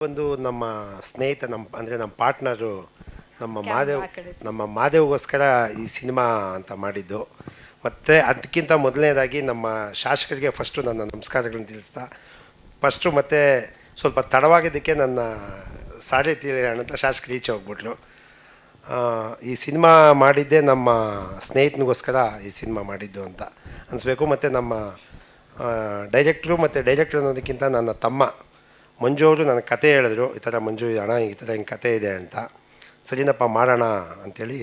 ಒಂದು ನಮ್ಮ ಸ್ನೇಹಿತ ನಮ್ಮ ಪಾರ್ಟ್ನರು ನಮ್ಮ ಮಾದೇವ್ಗೋಸ್ಕರ ಈ ಸಿನಿಮಾ ಅಂತ ಮಾಡಿದ್ದು. ಮತ್ತು ಅದಕ್ಕಿಂತ ಮೊದಲನೇದಾಗಿ ನಮ್ಮ ಶಾಸಕರಿಗೆ ಫಸ್ಟು ನನ್ನ ನಮಸ್ಕಾರಗಳನ್ನು ತಿಳಿಸ್ತಾ, ಫಸ್ಟು ಮತ್ತು ಸ್ವಲ್ಪ ತಡವಾಗಿದ್ದಕ್ಕೆ ನನ್ನ ಸಾರಿ ತಿಳಿಯೋಣ ಅಂತ ಶಾಸಕರು ಈಚೆ ಹೋಗ್ಬಿಟ್ರು. ಈ ಸಿನಿಮಾ ಮಾಡಿದ್ದೇ ನಮ್ಮ ಸ್ನೇಹಿತನಿಗೋಸ್ಕರ ಈ ಸಿನಿಮಾ ಮಾಡಿದ್ದು ಅಂತ ಅನಿಸ್ಬೇಕು. ಮತ್ತು ನಮ್ಮ ಡೈರೆಕ್ಟ್ರು ಅನ್ನೋದಕ್ಕಿಂತ ನನ್ನ ತಮ್ಮ ಮಂಜು ಅವರು ನನಗೆ ಕತೆ ಹೇಳಿದ್ರು, ಈ ಥರ ಮಂಜು ಅಣ್ಣ ಈ ಥರ ಹಿಂಗೆ ಕತೆ ಇದೆ ಅಂತ. ಸರಿನಪ್ಪ ಮಾಡೋಣ ಅಂಥೇಳಿ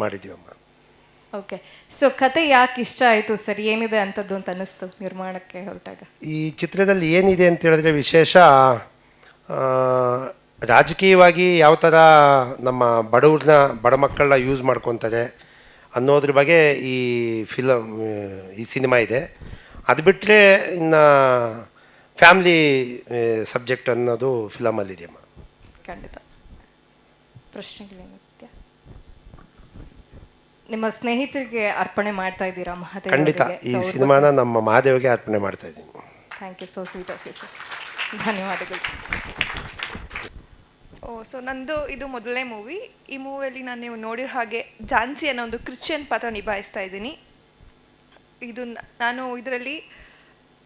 ಮಾಡಿದ್ದೀವಮ್ಮ. ಓಕೆ, ಸೊ ಕತೆ ಯಾಕೆ ಇಷ್ಟ ಆಯಿತು ಸರ್? ಏನಿದೆ ಅಂಥದ್ದು ಅಂತ ಅನ್ನಿಸ್ತು ನಿರ್ಮಾಣಕ್ಕೆ ಹೊರಟಾಗ? ಈ ಚಿತ್ರದಲ್ಲಿ ಏನಿದೆ ಅಂತ ಹೇಳಿದ್ರೆ ವಿಶೇಷ, ರಾಜಕೀಯವಾಗಿ ಯಾವ ಥರ ನಮ್ಮ ಬಡವ್ರನ್ನ ಬಡ ಮಕ್ಕಳನ್ನ ಯೂಸ್ ಮಾಡ್ಕೊತಾರೆ ಅನ್ನೋದ್ರ ಬಗ್ಗೆ ಈ ಸಿನಿಮಾ ಇದೆ. ಅದು ಬಿಟ್ಟರೆ ಇನ್ನು ಫ್ಯಾಮ್ಲಿ ಸಬ್ಜೆಕ್ಟ್ ಅನ್ನೋದು ಫಿಲಮಲ್ಲಿದೆಯಮ್ಮ. ಖಂಡಿತ. ಪ್ರಶ್ನೆಗಳೇನಿದೆ? ನಿಮ್ಮ ಸ್ನೇಹಿತರಿಗೆ ಅರ್ಪಣೆ ಮಾಡ್ತಾ ಇದ್ದೀರಾ ಮಹಾದೇವ್? ಖಂಡಿತ ಈ ಸಿನಿಮಾನ ನಮ್ಮ ಮಹಾದೇವ್ಗೆ ಅರ್ಪಣೆ ಮಾಡ್ತಾ ಇದ್ದೀನಿ. Thank you, so sweet of you sir. ಧನ್ಯವಾದಗಳು. ಸೊ ನಂದು ಇದು ಮೊದಲನೇ ಮೂವಿ. ಈ ಮೂವಿಯಲ್ಲಿ ನೀವು ನೋಡಿರೋ ಹಾಗೆ ಝಾನ್ಸಿ ಅನ್ನೋ ಒಂದು ಕ್ರಿಶ್ಚಿಯನ್ ಪಾತ್ರ ನಿಭಾಯಿಸ್ತಾ ಇದ್ದೀನಿ. ನಾನು ಇದರಲ್ಲಿ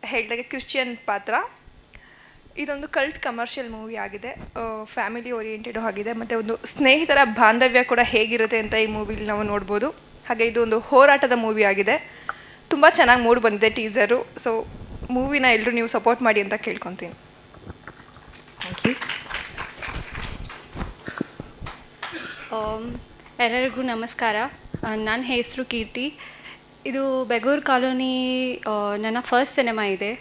ಹೇಳಿದಾಗೆ ಕ್ರಿಶ್ಚಿಯನ್ ಪಾತ್ರ. ಇದೊಂದು ಕಲ್ಟ್ ಕಮರ್ಷಿಯಲ್ ಮೂವಿ ಆಗಿದೆ, ಫ್ಯಾಮಿಲಿ ಓರಿಯೆಂಟೆಡ್ ಆಗಿದೆ. ಮತ್ತು ಒಂದು ಸ್ನೇಹಿತರ ಬಾಂಧವ್ಯ ಕೂಡ ಹೇಗಿರುತ್ತೆ ಅಂತ ಈ ಮೂವಿಲಿ ನಾವು ನೋಡ್ಬೋದು. ಹಾಗೆ ಇದು ಒಂದು ಹೋರಾಟದ ಮೂವಿ ಆಗಿದೆ. ತುಂಬ ಚೆನ್ನಾಗಿ ಮೂಡ್ ಬಂದಿದೆ ಟೀಸರು. ಸೊ ಮೂವಿನ ಎಲ್ಲರೂ ನೀವು ಸಪೋರ್ಟ್ ಮಾಡಿ ಅಂತ ಕೇಳ್ಕೊತೀನಿ. Thank you. ಎಲ್ಲರಿಗೂ ನಮಸ್ಕಾರ. ನನ್ನ ಹೆಸರು ಕೀರ್ತಿ. ಇದು ಬೆಂಗಳೂರು ಕಾಲೋನಿ ನನ್ನ ಫಸ್ಟ್ ಸಿನಿಮಾ ಇದೆ.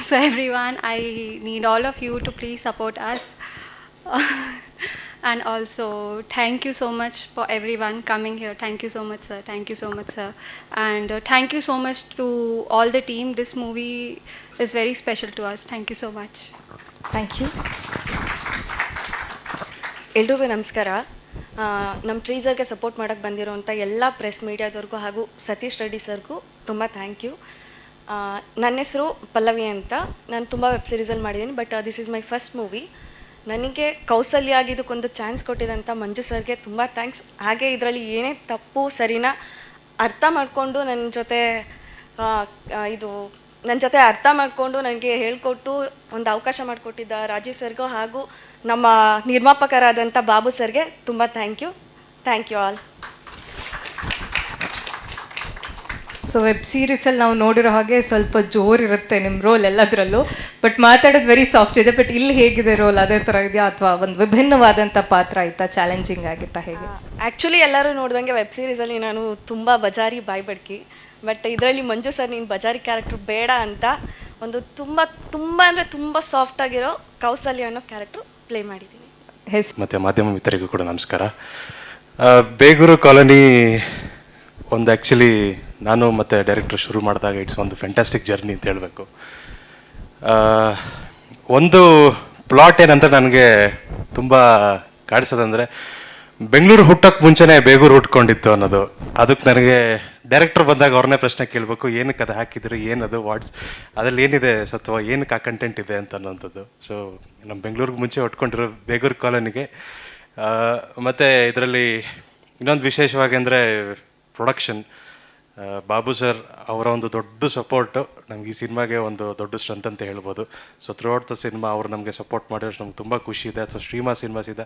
So everyone, I need all of you to please support us. And also thank you so much for everyone coming here. Thank you so much, sir. Thank you so much, sir. And thank you so much to all the team. This movie is very special to us. Thank you so much. Thank you. ಎಲ್ರಿಗೂ ನಮಸ್ಕಾರ. ನಮ್ಮ ಟ್ರೀಸರ್ಗೆ support ಮಾಡೋಕ್ಕೆ ಬಂದಿರೋಂಥ ಎಲ್ಲ press ಮೀಡಿಯಾದವ್ರಿಗೂ ಹಾಗೂ ಸತೀಶ್ ರೆಡ್ಡಿ ಸರ್ಗೂ ತುಂಬ thank you. ನನ್ನ ಹೆಸರು ಪಲ್ಲವಿ ಅಂತ. ನಾನು ತುಂಬ ವೆಬ್ ಸೀರೀಸಲ್ಲಿ ಮಾಡಿದ್ದೀನಿ, but this is my first movie. ನನಗೆ ಕೌಸಲ್ಯ ಆಗಿದ್ದಕ್ಕೊಂದು ಚಾನ್ಸ್ ಕೊಟ್ಟಿದ್ದಂಥ ಮಂಜು ಸರ್ಗೆ ತುಂಬ ಥ್ಯಾಂಕ್ಸ್. ಹಾಗೆ ಇದರಲ್ಲಿ ಏನೇ ತಪ್ಪು ಸರಿನ ಅರ್ಥ ಮಾಡಿಕೊಂಡು ನನ್ನ ಜೊತೆ ಅರ್ಥ ಮಾಡಿಕೊಂಡು ನನಗೆ ಹೇಳಿಕೊಟ್ಟು ಒಂದು ಅವಕಾಶ ಮಾಡಿಕೊಟ್ಟಿದ್ದ ರಾಜೀವ್ ಸರ್ಗೂ ಹಾಗೂ ನಮ್ಮ ನಿರ್ಮಾಪಕರಾದಂಥ ಬಾಬು ಸರ್ಗೆ ತುಂಬ thank you all. So web ಸೀರೀಸಲ್ಲಿ ನಾವು ನೋಡಿರೋ ಹಾಗೆ ಸ್ವಲ್ಪ ಜೋರಿರುತ್ತೆ ನಿಮ್ಮ ರೋಲ್ ಎಲ್ಲದರಲ್ಲೂ, ಬಟ್ ಮಾತಾಡೋದು ವೆರಿ ಸಾಫ್ಟ್ ಇದೆ. ಬಟ್ ಇಲ್ಲಿ ಹೇಗಿದೆ ರೋಲ್? ಅದೇ ಥರ ಇದೆಯಾ ಅಥವಾ ಒಂದು ವಿಭಿನ್ನವಾದಂಥ ಪಾತ್ರ ಆಯಿತಾ? ಚಾಲೆಂಜಿಂಗ್ ಆಗಿತ್ತಾ? ಹೇಗೆ? ಆ್ಯಕ್ಚುಲಿ ಎಲ್ಲರೂ ನೋಡ್ದಂಗೆ ವೆಬ್ ಸೀರೀಸಲ್ಲಿ ನಾನು ತುಂಬ ಬಜಾರಿ ಬಾಯ್ಬಡ್ಕಿ, ಬಟ್ ಇದರಲ್ಲಿ ಮಂಜು ಸರ್ ನೀನು ಬಜಾರಿ ಕ್ಯಾರೆಕ್ಟ್ರ್ ಬೇಡ ಅಂತ ಒಂದು ತುಂಬ ಅಂದರೆ ತುಂಬ ಸಾಫ್ಟಾಗಿರೋ ಕೌಸಲ್ಯ ಅನ್ನೋ ಕ್ಯಾರೆಕ್ಟ್ರು ಪ್ಲೇ ಮಾಡಿದ್ದೀನಿ. ಮತ್ತು ಮಾಧ್ಯಮ ಮಿತ್ರರಿಗೂ ಕೂಡ ನಮಸ್ಕಾರ. ಬೇಗೂರು ಕಾಲೋನಿ ಒಂದು ಆ್ಯಕ್ಚುಲಿ ನಾನು ಮತ್ತು ಡೈರೆಕ್ಟರ್ ಶುರು ಮಾಡಿದಾಗ ಇಟ್ಸ್ ಒಂದು ಫ್ಯಾಂಟಾಸ್ಟಿಕ್ ಜರ್ನಿ ಅಂತ ಹೇಳಬೇಕು. ಒಂದು ಪ್ಲಾಟ್ ಏನಂತ ನನಗೆ ತುಂಬ ಕಾಡಿಸೋದಂದರೆ, ಬೆಂಗಳೂರು ಹುಟ್ಟೋಕ್ಕೆ ಮುಂಚೆನೇ ಬೇಗೂರು ಹುಟ್ಕೊಂಡಿತ್ತು ಅನ್ನೋದು. ಅದಕ್ಕೆ ನನಗೆ ಡೈರೆಕ್ಟರ್ ಬಂದಾಗ ಅವ್ರನ್ನೇ ಪ್ರಶ್ನೆ ಕೇಳಬೇಕು, ಏನಕ್ಕೆ ಅದು ಹಾಕಿದ್ರಿ, ಏನದು ಅದರಲ್ಲಿ ಏನಿದೆ ಸತ್ವ, ಏನಕ್ಕೆ ಆ ಕಂಟೆಂಟ್ ಇದೆ ಅಂತ ಅನ್ನೋಂಥದ್ದು. ಸೊ ನಮ್ಮ ಬೆಂಗಳೂರಿಗೆ ಮುಂಚೆ ಹುಟ್ಕೊಂಡಿರೋ ಬೇಗೂರು ಕಾಲೋನಿಗೆ. ಮತ್ತು ಇದರಲ್ಲಿ ಇನ್ನೊಂದು ವಿಶೇಷವಾಗಿ ಅಂದರೆ ಪ್ರೊಡಕ್ಷನ್. ಬಾಬು ಸರ್ ಅವರ ಒಂದು ದೊಡ್ಡ ಸಪೋರ್ಟು ನಮ್ಗೆ ಈ ಸಿನಿಮಾಗೆ ಒಂದು ದೊಡ್ಡ ಸ್ಟ್ರೆಂತ್ ಅಂತ ಹೇಳ್ಬೋದು. ಸೊ ಥ್ರೂಔಟ್ ದ ಸಿನಿಮಾ ಅವರು ನಮಗೆ ಸಪೋರ್ಟ್ ಮಾಡಿರೋದು ನಮ್ಗೆ ತುಂಬ ಖುಷಿ ಇದೆ. ಸೊ ಸಿನಿಮಾಸ್ ಇದೆ,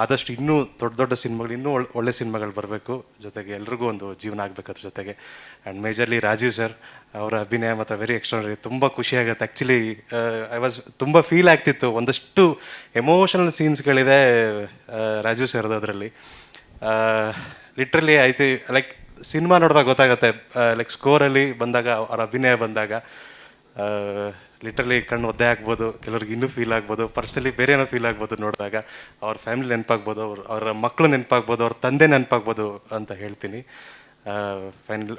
ಆದಷ್ಟು ಇನ್ನೂ ದೊಡ್ಡ ಸಿನಿಮಾಗಳು, ಇನ್ನೂ ಒಳ್ಳೆ ಸಿನಿಮಾಗಳು ಬರಬೇಕು. ಜೊತೆಗೆ ಎಲ್ರಿಗೂ ಒಂದು ಜೀವನ ಆಗಬೇಕು ಅದ್ರ ಜೊತೆಗೆ. ಆ್ಯಂಡ್ ಮೇಜರ್ಲಿ ರಾಜೀವ್ ಸರ್ ಅವರ ಅಭಿನಯ ಮತ್ತು ವೆರಿ ಎಕ್ಸ್ಟ್ರಾರ್ಡಿನರಿ. ತುಂಬ ಖುಷಿಯಾಗುತ್ತೆ. ಆ್ಯಕ್ಚುಲಿ ತುಂಬ ಫೀಲ್ ಆಗ್ತಿತ್ತು. ಒಂದಷ್ಟು ಎಮೋಷನಲ್ ಸೀನ್ಸ್ಗಳಿದೆ ರಾಜೀವ್ ಸರ್ದು ಅದರಲ್ಲಿ. ಲಿಟ್ರಲಿ ಆಯ್ತು, ಲೈಕ್ ಸಿನಿಮಾ ನೋಡಿದಾಗ ಗೊತ್ತಾಗುತ್ತೆ. ಲೈಕ್ ಸ್ಕೋರಲ್ಲಿ ಬಂದಾಗ, ಅವ್ರ ಅಭಿನಯ ಬಂದಾಗ ಲಿಟ್ರಲಿ ಕಣ್ಣು ಒದ್ದೆ ಆಗ್ಬೋದು, ಕೆಲವ್ರಿಗೆ ಇನ್ನೂ ಫೀಲ್ ಆಗ್ಬೋದು, ಪರ್ಸನಲಿ ಬೇರೆ ಏನೋ ಫೀಲ್ ಆಗ್ಬೋದು ನೋಡಿದಾಗ. ಅವ್ರ ಫ್ಯಾಮಿಲಿ ನೆನಪಾಗ್ಬೋದು, ಅವರ ಮಕ್ಕಳು ನೆನಪಾಗ್ಬೋದು, ಅವ್ರ ತಂದೆ ನೆನಪಾಗ್ಬೋದು ಅಂತ ಹೇಳ್ತೀನಿ.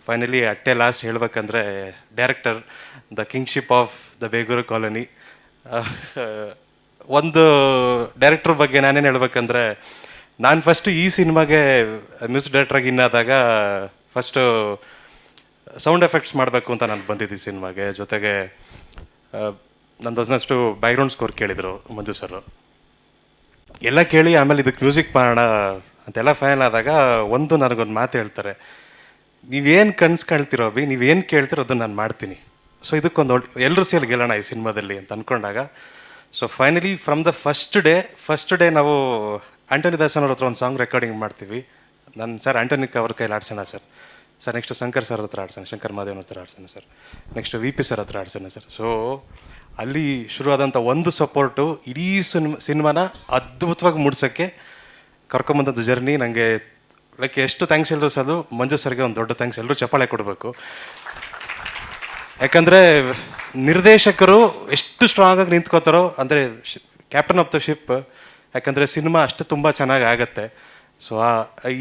ಫೈನಲಿ ಅಟ್ಟೆ ಲಾಸ್ಟ್ ಹೇಳ್ಬೇಕಂದ್ರೆ, director the kingship of the Begur colony. ಒಂದು ಡೈರೆಕ್ಟರ್ ಬಗ್ಗೆ ನಾನೇನು ಹೇಳ್ಬೇಕಂದ್ರೆ, ನಾನು ಫಸ್ಟು ಈ ಸಿನಿಮಾಗೆ ಮ್ಯೂಸಿಕ್ ಡೈರೆಕ್ಟ್ರಾಗಿ ಇನ್ನಾದಾಗ ಫಸ್ಟು ಸೌಂಡ್ ಎಫೆಕ್ಟ್ಸ್ ಮಾಡಬೇಕು ಅಂತ ನಾನು ಬಂದಿದ್ದೆ ಸಿನಿಮಾಗೆ. ಜೊತೆಗೆ ನಂದು ಒಂದಷ್ಟು ಬ್ಯಾಕ್ಗ್ರೌಂಡ್ ಸ್ಕೋರ್ ಕೇಳಿದರು ಮಂಜು ಸರ್. ಎಲ್ಲ ಕೇಳಿ ಆಮೇಲೆ ಇದಕ್ಕೆ ಮ್ಯೂಸಿಕ್ ಮಾಡೋಣ ಅಂತೆಲ್ಲ ಫೈನಲ್ ಆದಾಗ ಒಂದು ನನಗೊಂದು ಮಾತು ಹೇಳ್ತಾರೆ, ನೀವೇನು ಕಳ್ತಿರೋ ಅಭಿ, ನೀವೇನು ಕೇಳ್ತಿರೋ ಅದನ್ನು ನಾನು ಮಾಡ್ತೀನಿ. ಸೊ ಇದಕ್ಕೊಂದು ಎಲ್ಲರೂ ಸೇರಿ ಗೆಲ್ಲೋಣ ಈ ಸಿನಿಮಾದಲ್ಲಿ ಅಂತ ಅಂದ್ಕೊಂಡಾಗ, so finally from the first day ನಾವು ಆಂಟೋನಿ ದಾಸನ್ ಅವ್ರ ಹತ್ರ ಒಂದು ಸಾಂಗ್ ರೆಕಾರ್ಡಿಂಗ್ ಮಾಡ್ತೀವಿ. ನಾನು ಸರ್ ಆಂಟೋನಿಕ್ ಅವ್ರ ಕೈಲಿ ಆಡ್ಸೋಣ ಸರ್ ನೆಕ್ಸ್ಟ್ ಶಂಕರ್ ಸರ್ ಹತ್ರ ಆಡ್ಸೋಣ, ಶಂಕರ್ ಮಾದೇವನ ಹತ್ರ ಆಡ್ಸೋಣ ಸರ್, ನೆಕ್ಸ್ಟ್ VP ಸರ್ ಹತ್ರ ಆಡ್ಸೋಣ ಸರ್. ಸೊ ಅಲ್ಲಿ ಶುರುವಾದಂಥ ಒಂದು ಸಪೋರ್ಟು ಇಡೀ ಸಿನಿಮಾನ ಅದ್ಭುತವಾಗಿ ಮೂಡ್ಸೋಕ್ಕೆ ಕರ್ಕೊಂಬಂದದ್ದು ಜರ್ನಿ. ನನಗೆ ಲೈಕ್ ಎಷ್ಟು ಥ್ಯಾಂಕ್ಸ್ ಹೇಳಿದ್ರು ಸರ್, ಅದು ಮಂಜು ಸರ್ಗೆ ಒಂದು ದೊಡ್ಡ ಥ್ಯಾಂಕ್ಸ್, ಎಲ್ಲರೂ ಚಪ್ಪಾಳೆ ಕೊಡಬೇಕು. ಯಾಕಂದರೆ ನಿರ್ದೇಶಕರು ಎಷ್ಟು ಸ್ಟ್ರಾಂಗಾಗಿ ನಿಂತ್ಕೋತಾರೋ, ಅಂದರೆ ಕ್ಯಾಪ್ಟನ್ ಆಫ್ ದ ಶಿಪ್, ಯಾಕಂದರೆ ಸಿನಿಮಾ ಅಷ್ಟು ತುಂಬ ಚೆನ್ನಾಗಿ ಆಗುತ್ತೆ. ಸೊ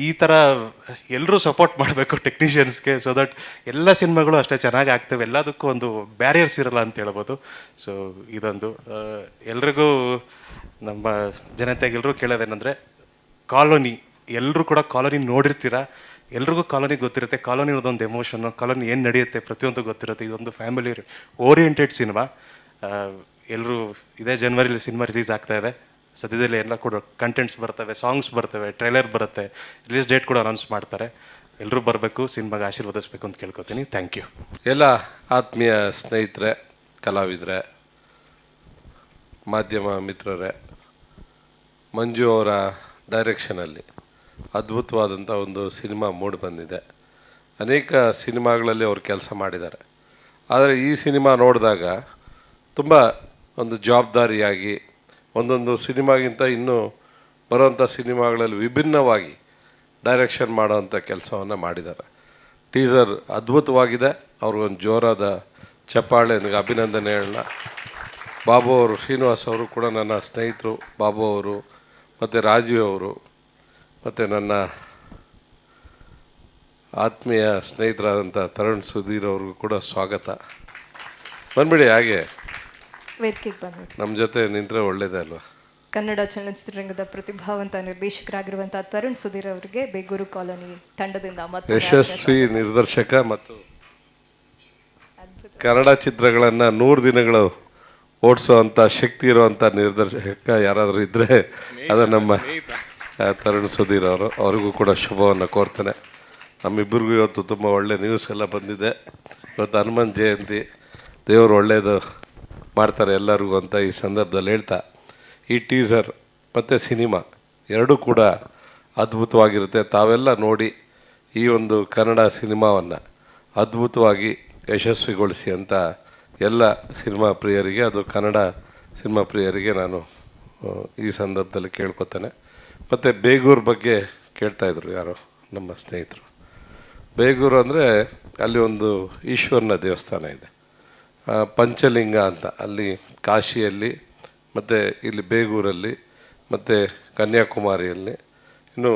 ಈ ಥರ ಎಲ್ಲರೂ ಸಪೋರ್ಟ್ ಮಾಡಬೇಕು ಟೆಕ್ನಿಷಿಯನ್ಸ್ಗೆ, ಸೊ ದಟ್ ಎಲ್ಲ ಸಿನಿಮಾಗಳು ಅಷ್ಟೇ ಚೆನ್ನಾಗಿ ಆಗ್ತವೆ, ಎಲ್ಲದಕ್ಕೂ ಒಂದು ಬ್ಯಾರಿಯರ್ಸ್ ಇರಲ್ಲ ಅಂತ ಹೇಳ್ಬೋದು. ಸೊ ಇದೊಂದು ಎಲ್ರಿಗೂ ನಮ್ಮ ಜನತೆಗೆಲ್ಲರೂ ಕೇಳೋದೇನೆಂದರೆ, ಕಾಲೋನಿ ಎಲ್ಲರೂ ಕೂಡ ಕಾಲೋನಿ ನೋಡಿರ್ತೀರ, ಎಲ್ರಿಗೂ ಕಾಲೋನಿ ಗೊತ್ತಿರುತ್ತೆ, ಕಾಲೋನಿ ಅನ್ನೋದೊಂದು ಎಮೋಷನ್ನು, ಕಾಲೋನಿ ಏನು ನಡೆಯುತ್ತೆ ಪ್ರತಿಯೊಂದು ಗೊತ್ತಿರುತ್ತೆ. ಇದೊಂದು ಫ್ಯಾಮಿಲಿ ಓರಿಯೆಂಟೆಡ್ ಸಿನಿಮಾ. ಎಲ್ಲರೂ ಇದೇ ಜನವರಿಲಿ ಸಿನಿಮಾ ರಿಲೀಸ್ ಆಗ್ತಾ ಇದೆ. ಸದ್ಯದಲ್ಲಿ ಎಲ್ಲ ಕೂಡ ಕಂಟೆಂಟ್ಸ್ ಬರ್ತವೆ, ಸಾಂಗ್ಸ್ ಬರ್ತವೆ, ಟ್ರೈಲರ್ ಬರುತ್ತೆ, ರಿಲೀಸ್ ಡೇಟ್ ಕೂಡ ಅನೌನ್ಸ್ ಮಾಡ್ತಾರೆ. ಎಲ್ಲರೂ ಬರಬೇಕು, ಸಿನಿಮಾಗೆ ಆಶೀರ್ವದಿಸಬೇಕು ಅಂತ ಕೇಳ್ಕೊತೀನಿ. Thank you. ಎಲ್ಲ ಆತ್ಮೀಯ ಸ್ನೇಹಿತರೆ, ಕಲಾವಿದರೆ, ಮಾಧ್ಯಮ ಮಿತ್ರರೇ, ಮಂಜು ಅವರ ಡೈರೆಕ್ಷನಲ್ಲಿ ಅದ್ಭುತವಾದಂಥ ಒಂದು ಸಿನಿಮಾ ಮೂಡಿ ಬಂದಿದೆ. ಅನೇಕ ಸಿನಿಮಾಗಳಲ್ಲಿ ಅವರು ಕೆಲಸ ಮಾಡಿದ್ದಾರೆ. ಆದರೆ ಈ ಸಿನಿಮಾ ನೋಡಿದಾಗ ತುಂಬ ಒಂದು ಜವಾಬ್ದಾರಿಯಾಗಿ ಒಂದೊಂದು ಸಿನಿಮಾಗಿಂತ ಇನ್ನೂ ಬರುವಂಥ ಸಿನಿಮಾಗಳಲ್ಲಿ ವಿಭಿನ್ನವಾಗಿ ಡೈರೆಕ್ಷನ್ ಮಾಡೋವಂಥ ಕೆಲಸವನ್ನು ಮಾಡಿದ್ದಾರೆ. ಟೀಸರ್ ಅದ್ಭುತವಾಗಿದೆ. ಅವ್ರಿಗೊಂದು ಜೋರಾದ ಚಪ್ಪಾಳೆ, ನನಗೆ ಅಭಿನಂದನೆ ಹೇಳೋಣ. ಬಾಬು ಅವರು, ಶ್ರೀನಿವಾಸ್ ಅವರು ಕೂಡ ನನ್ನ ಸ್ನೇಹಿತರು, ಬಾಬು ಅವರು ಮತ್ತು ರಾಜೀವ್ ಅವರು ಮತ್ತು ನನ್ನ ಆತ್ಮೀಯ ಸ್ನೇಹಿತರಾದಂಥ ತರುಣ್ ಸುಧೀರ್ ಅವ್ರಿಗೂ ಕೂಡ ಸ್ವಾಗತ. ಬಂದ್ಬಿಡಿ, ಹಾಗೆ ವೇದಿಕೆಗೆ ಬಂದ್ಬಿಡಿ, ನಮ್ಮ ಜೊತೆ ನಿಂತರೆ ಒಳ್ಳೇದೇ ಅಲ್ವಾ. ಕನ್ನಡ ಚಲನಚಿತ್ರರಂಗದ ಪ್ರತಿಭಾವಂತ ನಿರ್ದೇಶಕರಾಗಿರುವಂತಹ ತರುಣ್ ಸುಧೀರ್ ಅವರಿಗೆ ಬೇಗೂರು ಕಾಲೋನಿ ತಂಡದಿಂದ ಮತ್ತು ಯಶಸ್ವಿ ನಿರ್ದೇಶಕ ಮತ್ತು ಕನ್ನಡ ಚಿತ್ರಗಳನ್ನು 100 ದಿನಗಳು ಓಡಿಸೋವಂಥ ಶಕ್ತಿ ಇರುವಂಥ ನಿರ್ದೇಶಕ ಯಾರಾದರೂ ಇದ್ದರೆ ಅದು ನಮ್ಮ ತರುಣ್ ಸುಧೀರ್ ಅವರು. ಅವ್ರಿಗೂ ಕೂಡ ಶುಭವನ್ನು ಕೋರ್ತೇನೆ. ನಮ್ಮಿಬ್ಬರಿಗೂ ಇವತ್ತು ತುಂಬ ಒಳ್ಳೆ ನ್ಯೂಸ್ ಎಲ್ಲ ಬಂದಿದೆ. ಇವತ್ತು ಹನುಮಂತ ಜಯಂತಿ, ದೇವರು ಒಳ್ಳೆಯದು ಮಾಡ್ತಾರೆ ಎಲ್ಲರಿಗೂ ಅಂತ ಈ ಸಂದರ್ಭದಲ್ಲಿ ಹೇಳ್ತಾ, ಈ ಟೀಸರ್ ಮತ್ತು ಸಿನಿಮಾ ಎರಡೂ ಕೂಡ ಅದ್ಭುತವಾಗಿರುತ್ತೆ. ತಾವೆಲ್ಲ ನೋಡಿ ಈ ಒಂದು ಕನ್ನಡ ಸಿನಿಮಾವನ್ನು ಅದ್ಭುತವಾಗಿ ಯಶಸ್ವಿಗೊಳಿಸಿ ಅಂತ ಎಲ್ಲ ಸಿನಿಮಾ ಪ್ರಿಯರಿಗೆ, ಅದು ಕನ್ನಡ ಸಿನಿಮಾ ಪ್ರಿಯರಿಗೆ ನಾನು ಈ ಸಂದರ್ಭದಲ್ಲಿ ಕೇಳ್ಕೊತೇನೆ. ಮತ್ತು ಬೇಗೂರು ಬಗ್ಗೆ ಕೇಳ್ತಾಯಿದ್ರು ಯಾರೋ ನಮ್ಮ ಸ್ನೇಹಿತರು. ಬೇಗೂರು ಅಂದರೆ ಅಲ್ಲಿ ಒಂದು ಈಶ್ವರನ ದೇವಸ್ಥಾನ ಇದೆ, ಪಂಚಲಿಂಗ ಅಂತ. ಅಲ್ಲಿ ಕಾಶಿಯಲ್ಲಿ ಮತ್ತು ಇಲ್ಲಿ ಬೇಗೂರಲ್ಲಿ ಮತ್ತು ಕನ್ಯಾಕುಮಾರಿಯಲ್ಲಿ ಇನ್ನು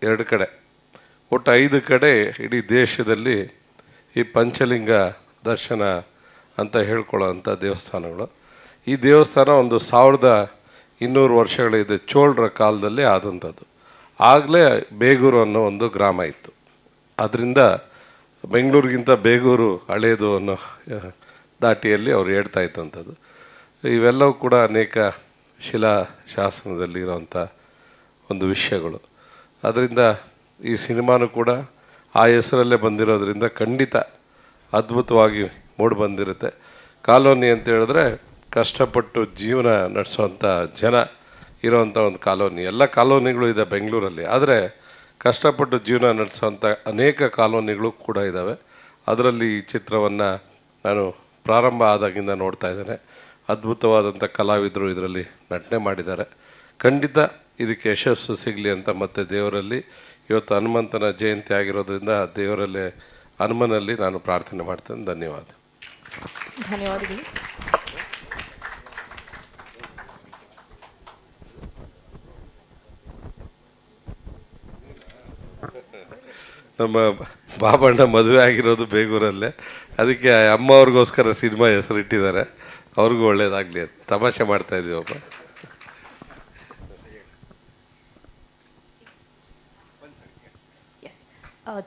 2 ಕಡೆ, ಒಟ್ಟು 5 ಕಡೆ ಇಡೀ ದೇಶದಲ್ಲಿ ಈ ಪಂಚಲಿಂಗ ದರ್ಶನ ಅಂತ ಹೇಳ್ಕೊಳ್ಳೋವಂಥ ದೇವಸ್ಥಾನಗಳು. ಈ ದೇವಸ್ಥಾನ ಒಂದು 1200 ವರ್ಷಗಳಿದೆ, ಚೋಳರ ಕಾಲದಲ್ಲಿ ಆದಂಥದ್ದು. ಆಗಲೇ ಬೇಗೂರು ಅನ್ನೋ ಒಂದು ಗ್ರಾಮ ಇತ್ತು. ಅದರಿಂದ ಬೆಂಗಳೂರಿಗಿಂತ ಬೇಗೂರು ಹಳೇದು ಅನ್ನೋ ದಾಟಿಯಲ್ಲಿ ಅವ್ರು ಹೇಳ್ತಾ ಇದ್ದಂಥದ್ದು. ಇವೆಲ್ಲವೂ ಕೂಡ ಅನೇಕ ಶಿಲಾಶಾಸನದಲ್ಲಿ ಇರೋವಂಥ ಒಂದು ವಿಷಯಗಳು. ಅದರಿಂದ ಈ ಸಿನಿಮಾನೂ ಕೂಡ ಆ ಹೆಸರಲ್ಲೇ ಬಂದಿರೋದ್ರಿಂದ ಖಂಡಿತ ಅದ್ಭುತವಾಗಿ ಮೂಡಿ ಬಂದಿರುತ್ತೆ. ಕಾಲೋನಿ ಅಂತ ಹೇಳಿದ್ರೆ ಕಷ್ಟಪಟ್ಟು ಜೀವನ ನಡೆಸೋವಂಥ ಜನ ಇರೋವಂಥ ಒಂದು ಕಾಲೋನಿ. ಎಲ್ಲ ಕಾಲೋನಿಗಳು ಇದೆ ಬೆಂಗಳೂರಲ್ಲಿ, ಆದರೆ ಕಷ್ಟಪಟ್ಟು ಜೀವನ ನಡೆಸೋವಂಥ ಅನೇಕ ಕಾಲೋನಿಗಳು ಕೂಡ ಇದ್ದಾವೆ. ಅದರಲ್ಲಿ ಈ ಚಿತ್ರವನ್ನು ನಾನು ಪ್ರಾರಂಭ ಆದಾಗಿಂದ ನೋಡ್ತಾ ಇದ್ದೇನೆ. ಅದ್ಭುತವಾದಂಥ ಕಲಾವಿದರು ಇದರಲ್ಲಿ ನಟನೆ ಮಾಡಿದ್ದಾರೆ. ಖಂಡಿತ ಇದಕ್ಕೆ ಯಶಸ್ಸು ಸಿಗಲಿ ಅಂತ ಮತ್ತೆ ದೇವರಲ್ಲಿ, ಇವತ್ತು ಹನುಮಂತನ ಜಯಂತಿ ಆಗಿರೋದ್ರಿಂದ ದೇವರಲ್ಲಿ, ಹನುಮನಲ್ಲಿ ನಾನು ಪ್ರಾರ್ಥನೆ ಮಾಡ್ತೇನೆ. ಧನ್ಯವಾದ. ಧನ್ಯವಾದಗಳು. ನಮ್ಮ ಬಾಬಣ್ಣ ಮದುವೆ ಆಗಿರೋದು ಬೇಗೂರಲ್ಲೇ, ಅದಕ್ಕೆ ಅಮ್ಮ ಅವ್ರಿಗೋಸ್ಕರ ಸಿನಿಮಾ ಹೆಸರಿಟ್ಟಿದ್ದಾರೆ. ಅವ್ರಿಗೂ ಒಳ್ಳೇದಾಗಲಿ ಅಂತ ತಮಾಷೆ ಮಾಡ್ತಾ ಇದ್ದೀವಪ್ಪ.